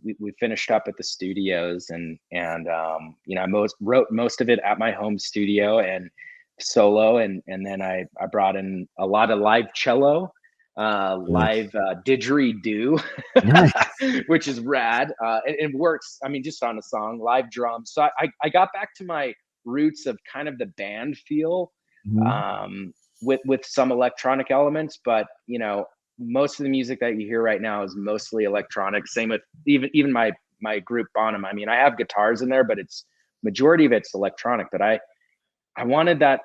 We finished up at the studios, and I wrote most of it at my home studio and solo, and then I brought in a lot of live cello, live didgeridoo, which is rad. It works. I mean, just on a song, live drums. So I got back to my roots of kind of the band feel, with some electronic elements, but most of the music that you hear right now is mostly electronic. Same with even my group Bonham. I mean, I have guitars in there, but majority of it's electronic. But I wanted that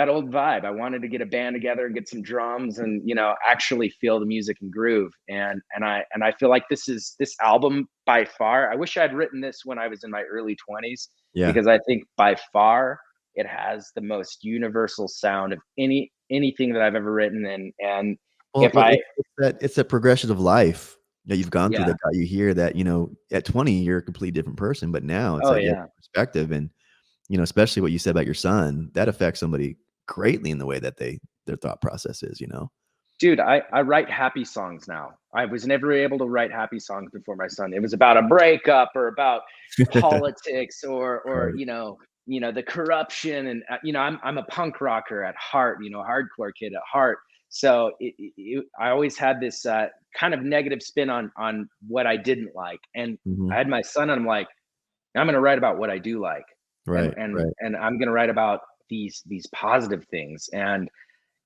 old vibe. I wanted to get a band together and get some drums and actually feel the music and groove. And I feel like this album by far. I wish I'd written this when I was in my early 20s, because I think by far it has the most universal sound of anything that I've ever written. And it's a progression of life that you've gone through that got you here. That at 20 you're a completely different person, but now it's perspective, and especially what you said about your son, that affects somebody greatly in the way that their thought process is. Dude, I write happy songs now. I was never able to write happy songs before my son. It was about a breakup or about politics or the corruption, and I'm a punk rocker at heart, hardcore kid at heart. So I always had this kind of negative spin on what I didn't like. And I had my son, and I'm like, I'm going to write about what I do like. Right. And I'm going to write about these positive things. And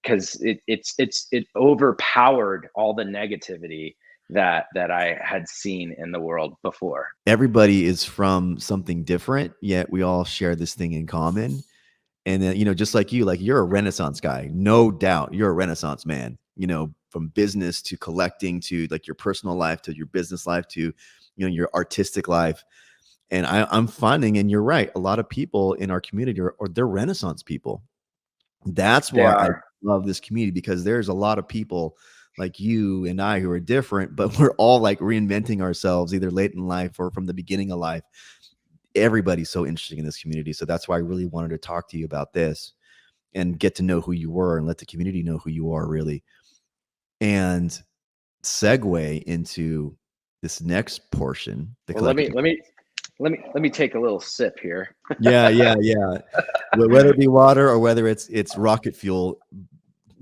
because it overpowered all the negativity that I had seen in the world before. Everybody is from something different, yet we all share this thing in common. And then, just like you're a Renaissance guy, no doubt. You're a Renaissance man, from business to collecting to like your personal life to your business life to, your artistic life. And I'm finding, and you're right, a lot of people in our community they're Renaissance people. That's why I love this community, because there's a lot of people like you and I who are different, but we're all like reinventing ourselves either late in life or from the beginning of life. Everybody's so interesting in this community. So that's why I really wanted to talk to you about this and get to know who you were and let the community know who you are, really. And segue into this next portion. Let me take a little sip here. Yeah. Whether it be water or whether it's rocket fuel,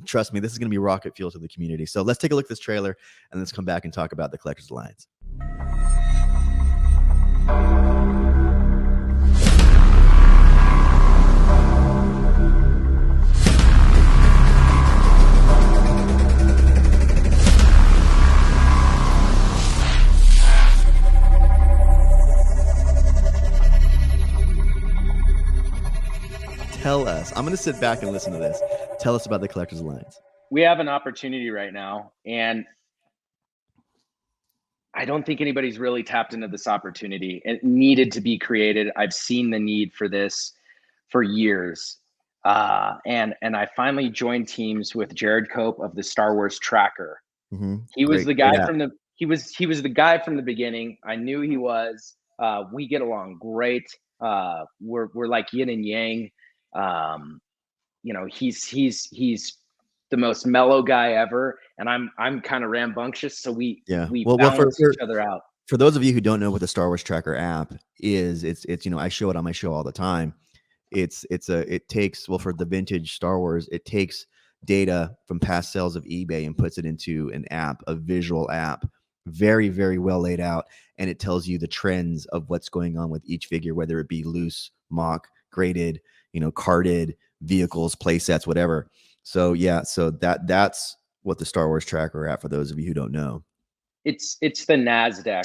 trust me, this is going to be rocket fuel to the community. So let's take a look at this trailer and let's come back and talk about the Collectors Alliance. tell us. I'm going to sit back and listen to this. Tell us about the Collectors Alliance. We have an opportunity right now, and I don't think anybody's really tapped into this opportunity. It needed to be created. I've seen the need for this for years. And I finally joined teams with Jared Cope of the Star Wars Tracker. Mm-hmm. He was the guy he was the guy from the beginning. I knew he was. We get along great. We're like yin and yang. You know, he's the most mellow guy ever, and I'm kind of rambunctious, so we balance each other out. For those of you who don't know what the Star Wars Tracker app is, it's you know, I show it on my show all the time. It takes, well, for the vintage Star Wars, it takes data from past sales of eBay and puts it into an app, a visual app, very, very well laid out, and it tells you the trends of what's going on with each figure, whether it be loose, mock, graded, you know, carded, vehicles, play sets, whatever. So yeah, so that's what the Star Wars Tracker app, for those of you who don't know. It's the NASDAQ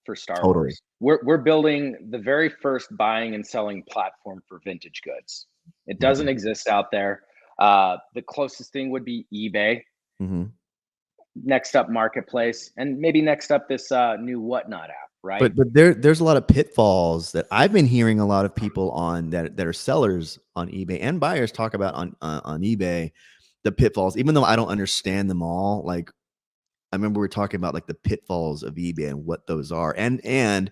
for Star Wars. We're building the very first buying and selling platform for vintage goods. It doesn't exist out there. The closest thing would be eBay. Mm-hmm. Next up, Marketplace, and maybe next up this new Whatnot app, right? But there's a lot of pitfalls that I've been hearing a lot of people on that are sellers on eBay and buyers talk about on eBay, the pitfalls, even though I don't understand them all. Like, I remember we were talking about like the pitfalls of eBay and what those are. And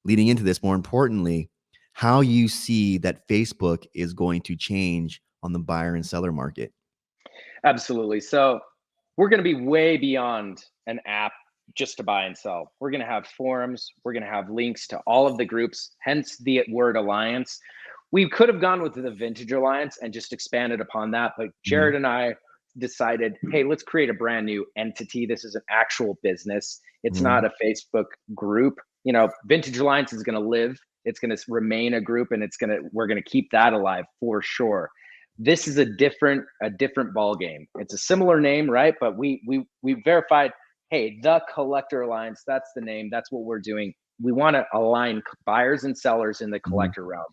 leading into this, more importantly, how you see that Facebook is going to change on the buyer and seller market. Absolutely. So we're going to be way beyond an app just to buy and sell. We're going to have forums. We're going to have links to all of the groups, hence the word alliance. We could have gone with the Vintage Alliance and just expanded upon that, but Jared and I decided, hey, let's create a brand new entity. This is an actual business. It's not a Facebook group. You know, Vintage Alliance is going to live. It's going to remain a group, and we're going to keep that alive for sure. This is a different ball game. It's a similar name, right? But we verified, hey, the Collector Alliance, that's the name. That's what we're doing. We want to align buyers and sellers in the collector realm.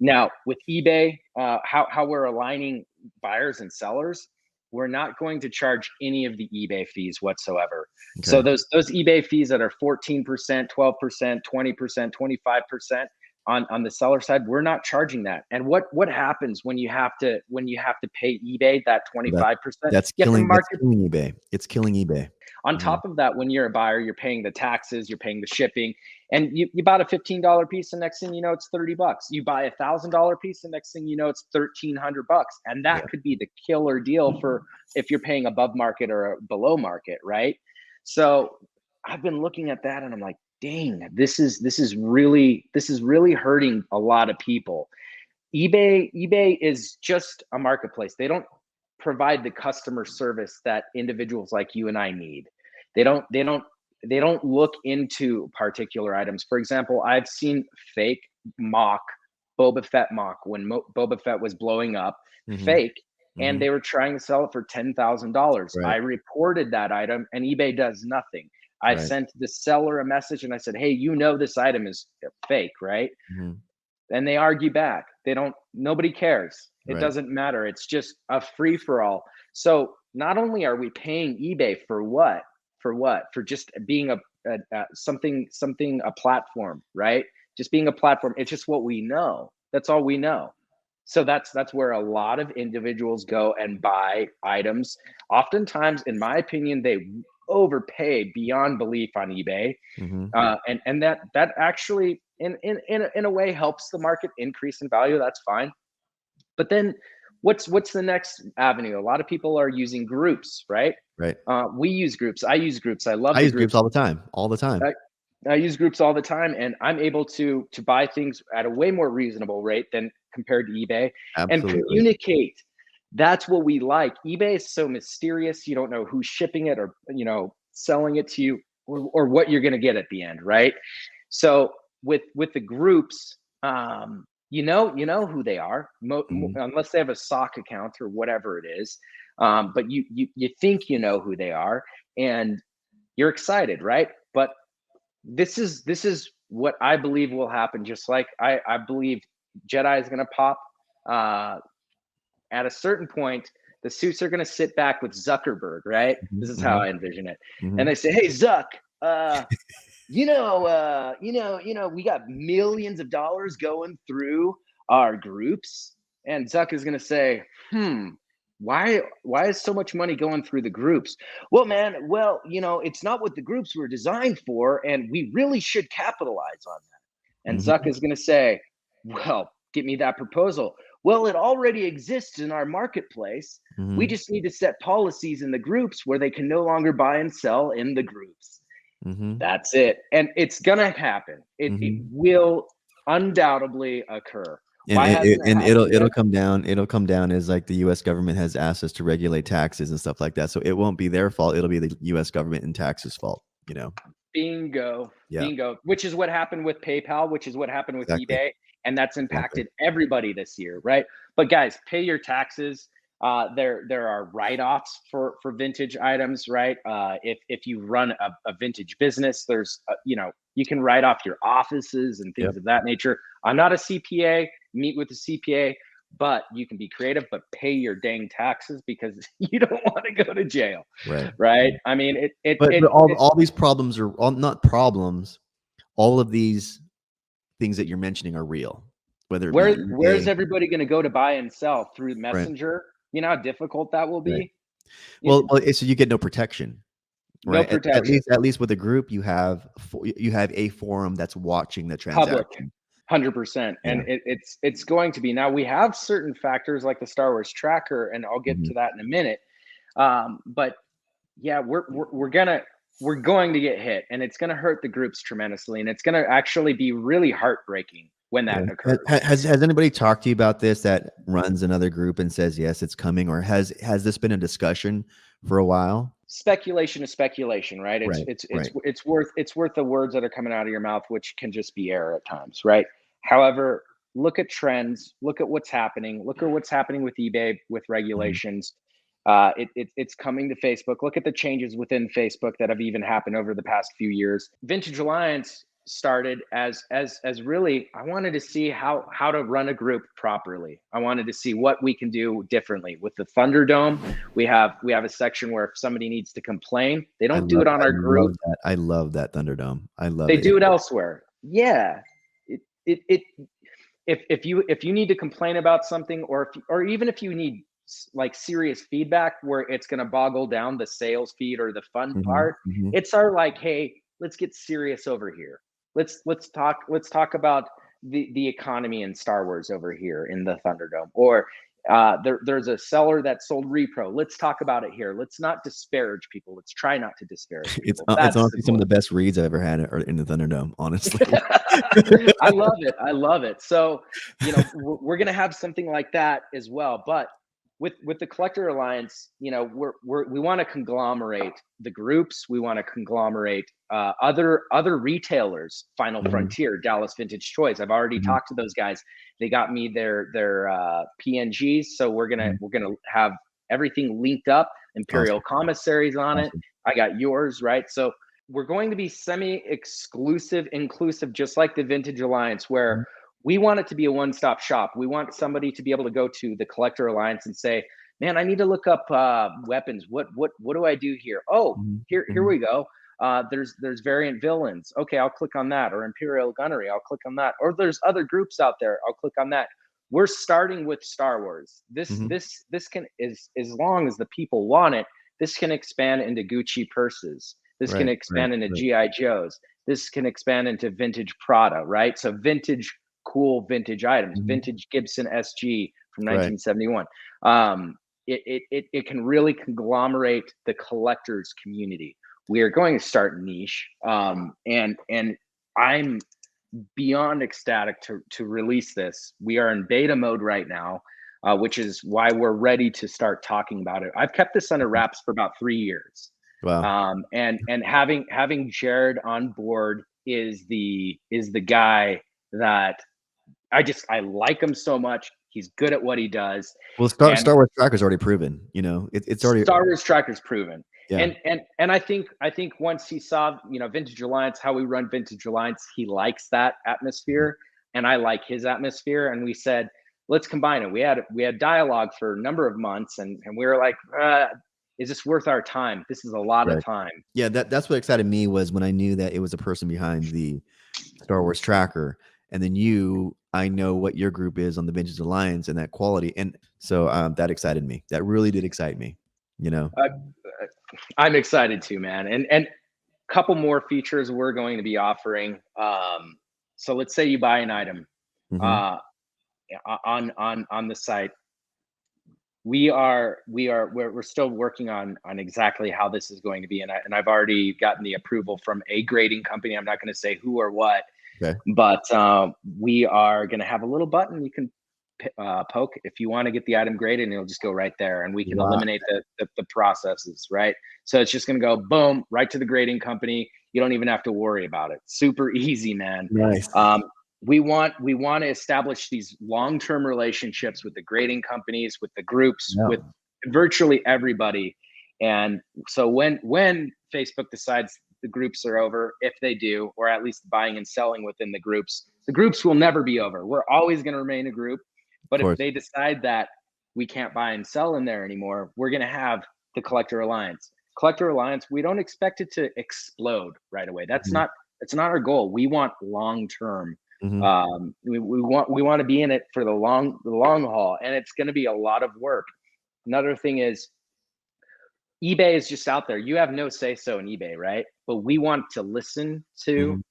Now with eBay, how we're aligning buyers and sellers, we're not going to charge any of the eBay fees whatsoever. Okay. So those eBay fees that are 14%, 12%, 20%, 25% on the seller side, we're not charging that. And what happens when you have to pay eBay that 25%? That's killing eBay. It's killing eBay. On top of that, when you're a buyer, you're paying the taxes, you're paying the shipping, and you bought a $15 piece, and next thing you know, it's $30. You buy $1,000 piece, and next thing you know, it's $1,300, and that could be the killer deal for if you're paying above market or below market, right? So I've been looking at that, and I'm like, dang, this is really hurting a lot of people. eBay is just a marketplace. They don't provide the customer service that individuals like you and I need. They don't look into particular items. For example, I've seen fake mock Boba Fett mock when Boba Fett was blowing up, fake, and they were trying to sell it for $10,000. Right. I reported that item, and eBay does nothing. I sent the seller a message and I said, hey, you know this item is fake, right? And they argue back. Nobody cares. It doesn't matter. It's just a free for all. So not only are we paying eBay for what? For just being a platform, right? Just being a platform. It's just what we know. That's all we know. So that's where a lot of individuals go and buy items. Oftentimes, in my opinion, they overpay beyond belief on eBay. And that actually in a way helps the market increase in value. That's fine. But then what's the next avenue? A lot of people are using groups, right? We use groups. I use groups. I use groups all the time. I use groups all the time, and I'm able to buy things at a way more reasonable rate than compared to eBay. Absolutely. And communicate. That's what we like. eBay is so mysterious. You don't know who's shipping it or, selling it to you or what you're going to get at the end. Right. So with the groups, you know who they are, unless they have a sock account or whatever it is. But you think you know who they are, and you're excited, right? But this is what I believe will happen. Just like I believe Jedi is going to pop. at a certain point, the suits are going to sit back with Zuckerberg, right? This is how I envision it. And they say, hey, Zuck, we got millions of dollars going through our groups. And Zuck is going to say, why is so much money going through the groups? Well, man, it's not what the groups were designed for, and we really should capitalize on that. And Zuck is going to say, well, get me that proposal. Well, it already exists in our marketplace. We just need to set policies in the groups where they can no longer buy and sell in the groups. That's it. And it's going to happen. It will undoubtedly occur. And it'll come down as like the US government has asked us to regulate taxes and stuff like that. So it won't be their fault. It'll be the US government and taxes fault, Bingo. Which is what happened with PayPal, which is what happened with eBay. And that's impacted everybody this year, right? But guys, pay your taxes. There are write-offs for vintage items, right? If you run a vintage business, there's you can write off your offices and things of that nature. I'm not a CPA. Meet with a CPA, but you can be creative, but pay your dang taxes because you don't want to go to jail, right? I mean, all these problems are not problems. All of these things that you're mentioning are real. Where's everybody going to go to buy and sell through Messenger? You know how difficult that will be. Well, so you get no protection, right? No protection. At least with a group, you have a forum that's watching the transaction. Public. 100%. And it's going to be. Now we have certain factors like the Star Wars tracker, and I'll get to that in a minute. But yeah, we're going to get hit, and it's going to hurt the groups tremendously, and it's going to actually be really heartbreaking when that occurs. Has anybody talked to you about this that runs another group and says, yes, it's coming, or has this been a discussion for a while? Speculation is speculation, right? It's worth the words that are coming out of your mouth, which can just be error at times, right? However, look at trends, look at what's happening, look at what's happening with eBay, with regulations. It's coming to Facebook. Look at the changes within Facebook that have even happened over the past few years. Vintage Alliance started as really, I wanted to see how to run a group properly. I wanted to see what we can do differently. With the Thunderdome, we have a section where if somebody needs to complain, they don't do it on our group. I love that Thunderdome. They do it elsewhere. Yeah. If you need to complain about something, or even if you need like serious feedback where it's going to boggle down the sales feed or the fun part, it's our like, hey, let's get serious over here. Let's talk about the economy in Star Wars over here in the Thunderdome. Or there's a seller that sold repro. Let's talk about it here. Let's not disparage people. Let's try not to disparage people. It's honestly some of the best reads I've ever had in the Thunderdome, honestly. I love it. So, we're going to have something like that as well. But with the Collector Alliance, we want to conglomerate the groups. We want to conglomerate other retailers. Final Frontier, Dallas Vintage Toys. I've already talked to those guys. They got me their PNGs. So we're gonna have everything linked up. Imperial Commissaries on it. I got yours, right? So we're going to be semi-exclusive, inclusive, just like the Vintage Alliance, where we want it to be a one-stop shop. We want somebody to be able to go to the Collector Alliance and say, man, I need to look up weapons. What do I do here? Oh, here we go. There's variant villains. Okay, I'll click on that. Or Imperial Gunnery, I'll click on that. Or there's other groups out there. I'll click on that. We're starting with Star Wars. This can, as long as the people want it, this can expand into Gucci purses. This can expand into G.I. Joes. This can expand into vintage Prada, right? So cool vintage items, vintage Gibson SG from 1971. It can really conglomerate the collectors community. We are going to start niche, and I'm beyond ecstatic to release this. We are in beta mode right now, which is why we're ready to start talking about it. I've kept this under wraps for about 3 years. Wow. And having Jared on board is the guy that I like him so much. He's good at what he does. Well, Star Wars Tracker's already proven. It's already Star Wars Tracker's proven. Yeah. And I think once he saw Vintage Alliance, how we run Vintage Alliance, he likes that atmosphere, and I like his atmosphere. And we said, let's combine it. We had dialogue for a number of months, and we were like, is this worth our time? This is a lot of time. Yeah, that's what excited me, was when I knew that it was a person behind the Star Wars tracker, and then I know what your group is on the Vintage Alliance and that quality, and so that excited me. That really did excite me. I'm excited too, man. And couple more features we're going to be offering. So let's say you buy an item on the site. We're still working on exactly how this is going to be, and I've already gotten the approval from a grading company. I'm not going to say who or what, but we are going to have a little button you can poke if you want to get the item graded, and it'll just go right there, and we can eliminate the processes, right? So it's just going to go boom right to the grading company. You don't even have to worry about it. Super easy, man. Nice. We want to establish these long-term relationships with the grading companies, with the groups, with virtually everybody. And so when Facebook decides the groups are over, if they do, or at least buying and selling within the groups will never be over. We're always going to remain a group. But if they decide that we can't buy and sell in there anymore, we're going to have the Collector Alliance. Collector Alliance, we don't expect it to explode right away. It's not our goal. We want long-term. We want to be in it for the long haul, and it's going to be a lot of work. Another thing is, eBay is just out there. You have no say so in eBay, right? But we want to listen to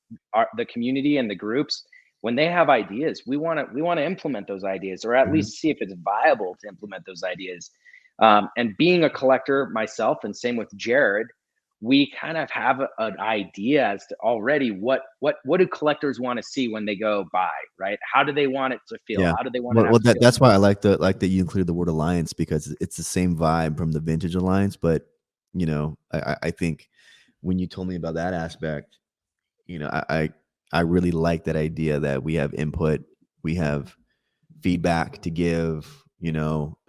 the community and the groups. When they have ideas, we want to implement those ideas, or at least see if it's viable to implement those ideas. And being a collector myself, and same with Jared, we kind of have an idea as to already what do collectors want to see when they go buy, right? How do they want it to feel? How do they want it to feel? That's why I like that you included the word alliance, because it's the same vibe from the Vintage Alliance. But I think when you told me about that aspect, I really like that idea that we have input, we have feedback to give,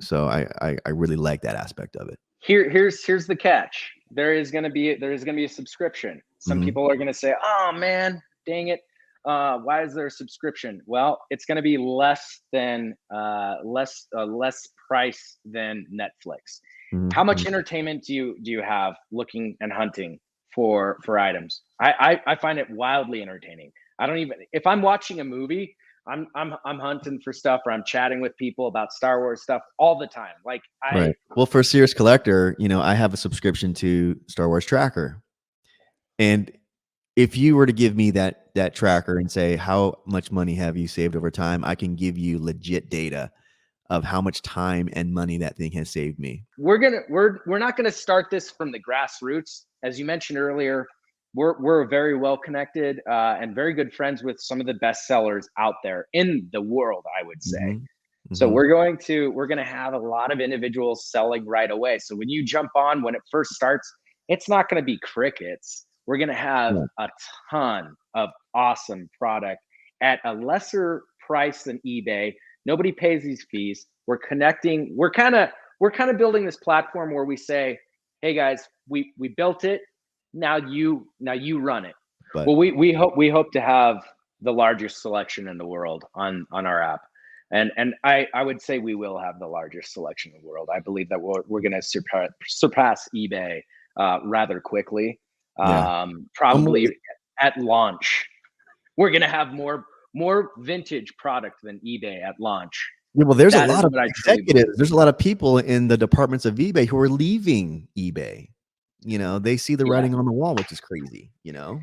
so I really like that aspect of it. Here's the catch. There is going to be a subscription. Some people are going to say, oh man, dang it. Why is there a subscription? Well, it's going to be less price than Netflix. How much entertainment do you have looking and hunting for items? I find it wildly entertaining. If I'm watching a movie, I'm hunting for stuff, or I'm chatting with people about Star Wars stuff all the time. Well, for a serious collector, I have a subscription to Star Wars Tracker, and if you were to give me that tracker and say, how much money have you saved over time, I can give you legit data of how much time and money that thing has saved me. We're not gonna start this from the grassroots, as you mentioned earlier. We're very well connected and very good friends with some of the best sellers out there in the world, I would say. So we're going to have a lot of individuals selling right away. So when you jump on, when it first starts, it's not going to be crickets. We're going to have a ton of awesome product at a lesser price than eBay. Nobody pays these fees. We're connecting. We're kind of building this platform where we say, hey guys, we built it. Now you run it. But, well, we hope to have the largest selection in the world on our app, and I would say we will have the largest selection in the world. I believe that we're going to surpass eBay rather quickly. Probably at launch, we're going to have more vintage product than eBay at launch. Yeah, well, there's a lot of executives. There's a lot of people in the departments of eBay who are leaving eBay. They see the writing on the wall, which is crazy,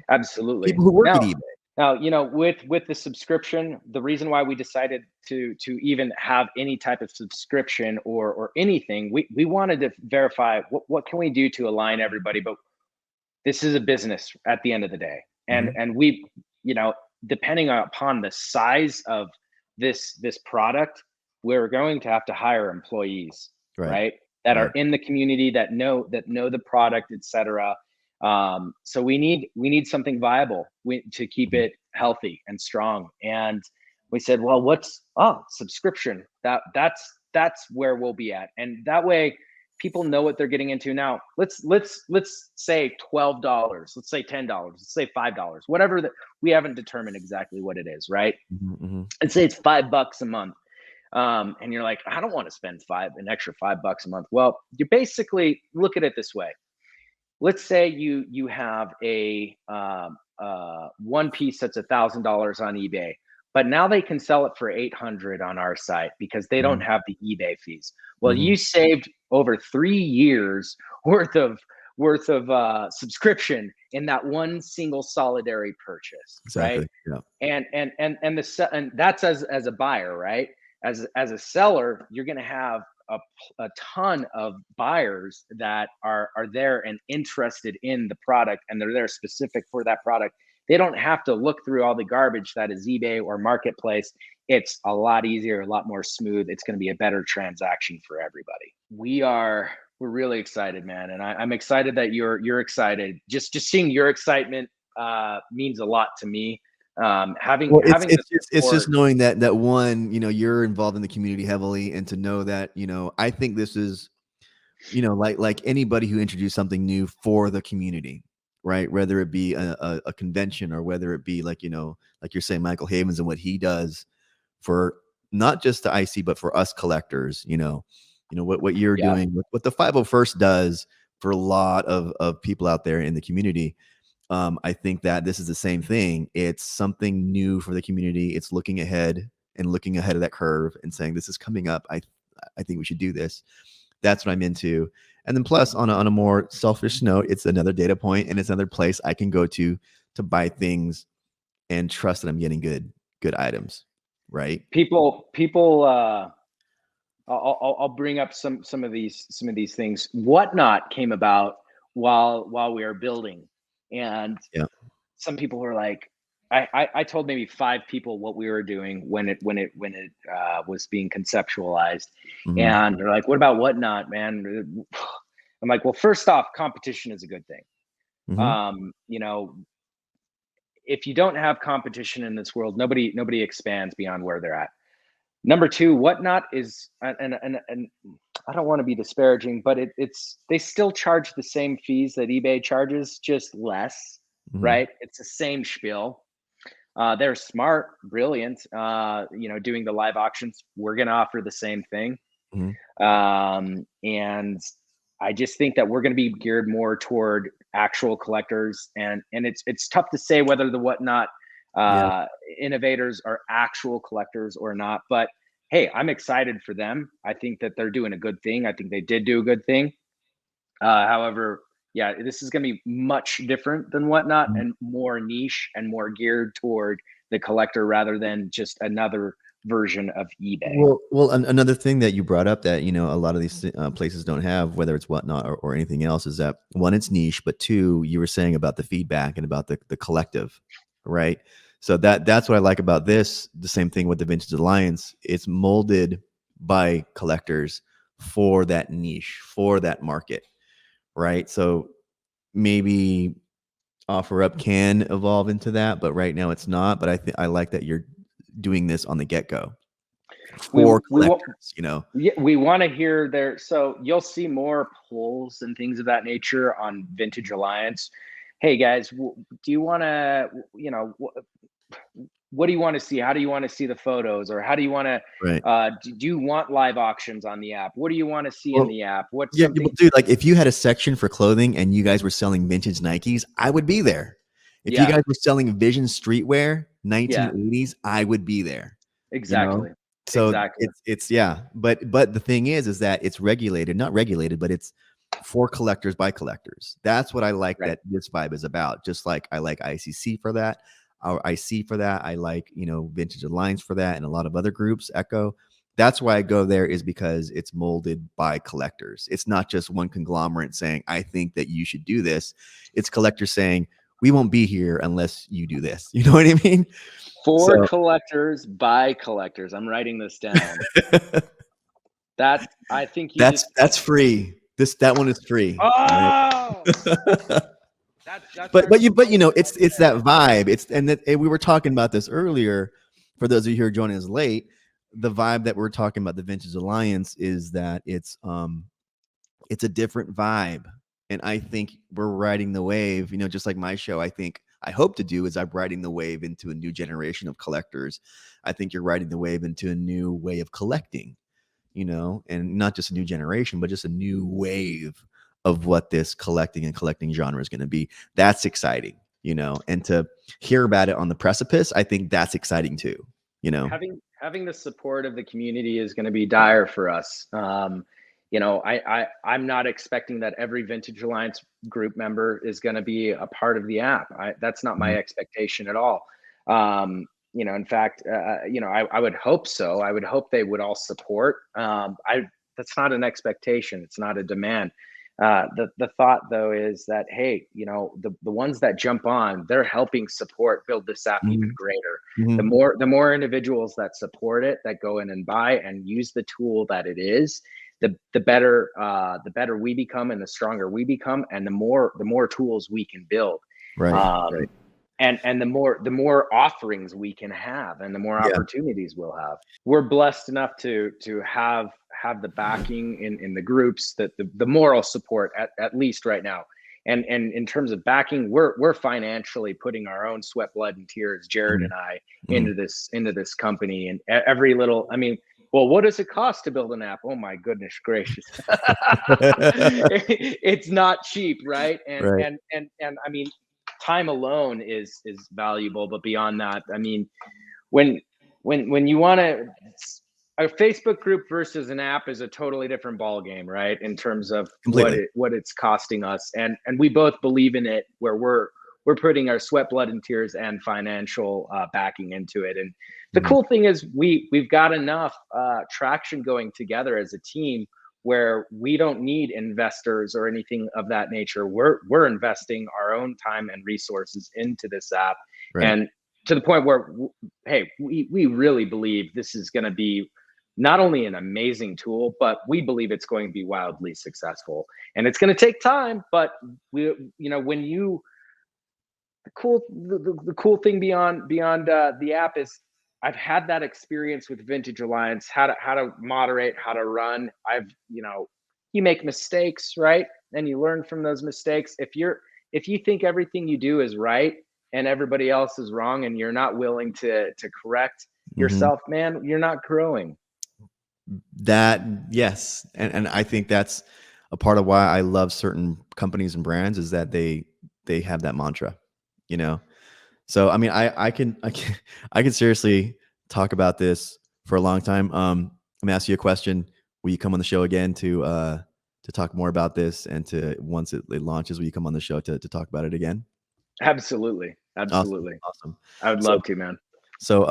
Absolutely. People who work at eBay. Now, with the subscription, the reason why we decided to even have any type of subscription or anything, we wanted to verify what can we do to align everybody. But this is a business at the end of the day. And we, depending upon the size of this product, we're going to have to hire employees, right? That are in the community, that know the product, etc. So we need something viable to keep it healthy and strong. And we said, well, subscription? That's where we'll be at, and that way people know what they're getting into. Now let's say $12, let's say $10, let's say $5, whatever that we haven't determined exactly what it is, right? Let's say it's $5 a month. And you're like, I don't want to spend an extra $5 a month. Well, you basically look at it this way. Let's say you have a one piece that's $1,000 on eBay, but now they can sell it for 800 on our site because they don't have the eBay fees. Well, you saved over 3 years worth of subscription in that one single solitary purchase. Exactly. Right? Yeah. And that's as a buyer, right? As a seller, you're going to have a ton of buyers that are there and interested in the product, and they're there specific for that product. They don't have to look through all the garbage that is eBay or Marketplace. It's a lot easier, a lot more smooth. It's going to be a better transaction for everybody. We're really excited, man, and I'm excited that you're excited. Just seeing your excitement means a lot to me. It's just knowing that one, you're involved in the community heavily, and to know that, I think this is, like anybody who introduced something new for the community, right? Whether it be a convention, or whether it be like you're saying, Michael Havens and what he does for not just the IC, but for us collectors, what you're doing, what the 501st does for a lot of people out there in the community. I think that this is the same thing. It's something new for the community. It's looking ahead of that curve and saying, this is coming up. I think we should do this. That's what I'm into. And then plus on a more selfish note, it's another data point, and it's another place I can go to buy things and trust that I'm getting good items. Right. People, I'll bring up some of these things. Whatnot came about while we were building. And some people were like, I told maybe 5 people what we were doing when it was being conceptualized, and they're like, "What about Whatnot, man?" I'm like, "Well, first off, competition is a good thing. If you don't have competition in this world, nobody expands beyond where they're at. Number 2, Whatnot is, and I don't want to be disparaging, but they still charge the same fees that eBay charges, just less, right? It's the same spiel. They're smart, brilliant, doing the live auctions. We're going to offer the same thing. And I just think that we're going to be geared more toward actual collectors, and it's tough to say whether the Whatnot innovators are actual collectors or not, but hey, I'm excited for them. I think that they're doing a good thing. I think they did do a good thing. However, this is going to be much different than Whatnot, and more niche and more geared toward the collector rather than just another version of eBay. Well, another thing that you brought up that, a lot of these places don't have, whether it's Whatnot or anything else, is that 1, it's niche, but 2, you were saying about the feedback and about the collective, right? So that's what I like about this. The same thing with the Vintage Alliance. It's molded by collectors for that niche, for that market, right? So maybe OfferUp can evolve into that, but right now it's not. But I like that you're doing this on the get-go for collectors. We want to hear their. So you'll see more polls and things of that nature on Vintage Alliance. Hey guys, do you want to, what do you want to see? How do you want to see the photos? Or how do you want to, do you want live auctions on the app? What do you want to see in the app? Dude, like if you had a section for clothing and you guys were selling vintage Nikes, I would be there. If you guys were selling Vision streetwear, 1980s, I would be there. Exactly. So it's but the thing is that it's not regulated, but it's for collectors by collectors. That's what I like that this vibe is about. Just like I like ICC for that, our IC for that. I like, Vintage Alliance for that, and a lot of other groups, Echo. That's why I go there, is because it's molded by collectors. It's not just one conglomerate saying, I think that you should do this. It's collectors saying, we won't be here unless you do this. You know what I mean? For collectors by collectors. I'm writing this down. I think that's free. That one is free. Oh, but it's that vibe. And we were talking about this earlier. For those of you who are joining us late, the vibe that we're talking about the Vintage Alliance is that it's a different vibe, and I think we're riding the wave. Just like my show, I think I hope to do is I'm riding the wave into a new generation of collectors. I think you're riding the wave into a new way of collecting, and not just a new generation, but just a new wave of what this collecting genre is going to be. That's exciting, and to hear about it on the precipice, I think that's exciting too, Having the support of the community is going to be dire for us. I'm not expecting that every Vintage Alliance group member is going to be a part of the app. That's not my expectation at all. In fact, I would hope so. I would hope they would all support. That's not an expectation. It's not a demand. The thought though is that, hey, the ones that jump on, they're helping support build this app even greater. The more individuals that support it, that go in and buy and use the tool that it is, the better we become and the stronger we become, and the more tools we can build. Right. And the more offerings we can have, and the more opportunities we'll have. We're blessed enough to have the backing in the groups, that the moral support at least right now. And in terms of backing, we're financially putting our own sweat, blood, and tears, Jared and I, into this company. And every little, well, what does it cost to build an app? Oh my goodness gracious. It's not cheap, right? And time alone is valuable, but beyond that, when you want to, a Facebook group versus an app is a totally different ball game, right? In terms of what it's costing us, and we both believe in it, where we're putting our sweat, blood, and tears and financial backing into it. And the cool thing is we've got enough traction going together as a team where we don't need investors or anything of that nature. We're investing our own time and resources into this app, and to the point where, hey, we really believe this is going to be not only an amazing tool, but we believe it's going to be wildly successful. And it's going to take time, but the cool thing beyond the app is, I've had that experience with Vintage Alliance, how to moderate, how to run. You make mistakes, right? And you learn from those mistakes. If you think everything you do is right and everybody else is wrong, and you're not willing to correct yourself, man, you're not growing. Yes. And I think that's a part of why I love certain companies and brands, is that they have that mantra, So, I can seriously talk about this for a long time. I'm gonna ask you a question. Will you come on the show again to talk more about this, and once it launches, will you come on the show to talk about it again? Absolutely. Awesome. I would love to, man. So,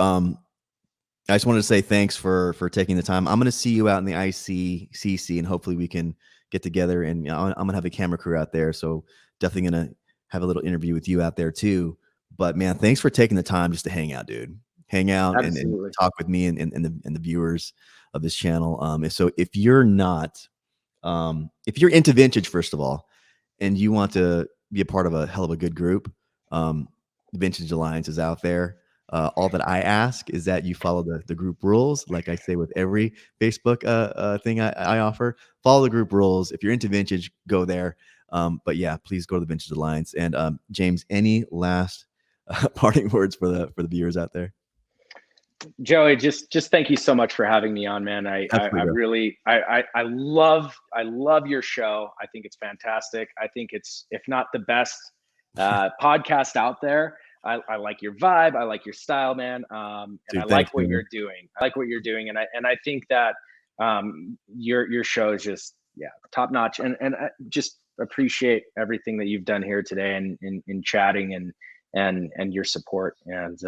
I just wanted to say thanks for taking the time. I'm going to see you out in the ICCC, and hopefully we can get together, and I'm going to have a camera crew out there. So definitely going to have a little interview with you out there too. But man, thanks for taking the time just to hang out, dude. Hang out and talk with me and the viewers of this channel. So if you're into vintage, first of all, and you want to be a part of a hell of a good group, the Vintage Alliance is out there. All that I ask is that you follow the group rules. Like I say with every Facebook thing I offer, follow the group rules. If you're into vintage, go there. But yeah, please go to the Vintage Alliance. And James, any last parting words for the viewers out there? Joey, just thank you so much for having me on, man. I love your show. I think it's fantastic. I think it's, if not the best podcast out there. I like your vibe. I like your style, man. And dude, I like what you're doing. And I think that your show is just top notch. And I just appreciate everything that you've done here today, and in chatting and your support. And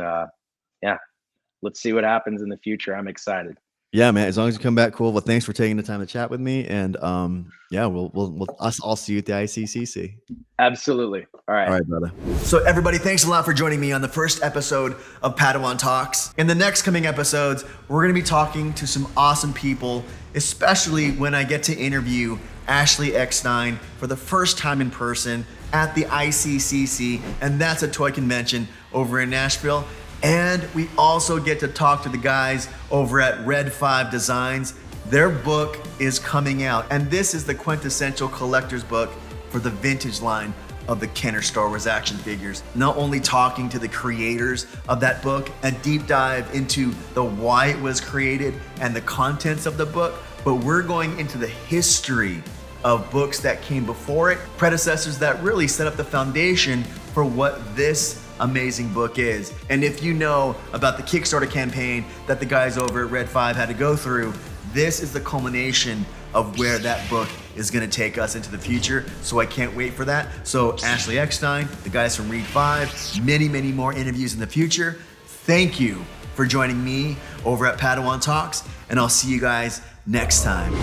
let's see what happens in the future. I'm excited. Yeah, man. As long as you come back, cool. Well, thanks for taking the time to chat with me. And I'll see you at the ICCC. Absolutely. All right, brother. So everybody, thanks a lot for joining me on the first episode of Padawan Talks. In the next coming episodes, we're going to be talking to some awesome people, especially when I get to interview Ashley Eckstein for the first time in person at the ICCC, and that's a toy convention over in Nashville. And we also get to talk to the guys over at Red 5 Designs. Their book is coming out, and this is the quintessential collector's book for the vintage line. of the Kenner Star Wars action figures. Not only talking to the creators of that book, a deep dive into the why it was created and the contents of the book, but we're going into the history of books that came before it, predecessors that really set up the foundation for what this amazing book is. And if you know about the Kickstarter campaign that the guys over at Red 5 had to go through, this is the culmination of where that book is going to take us into the future. So I can't wait for that. So Ashley Eckstein, the guys from Read 5, many more interviews in the future. Thank you for joining me over at Padawan Talks, and I'll see you guys next time.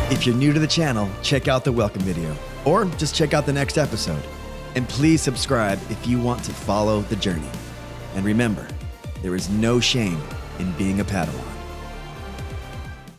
If you're new to the channel, check out the welcome video, or just check out the next episode. And please subscribe if you want to follow the journey. And remember, there is no shame in being a Padawan.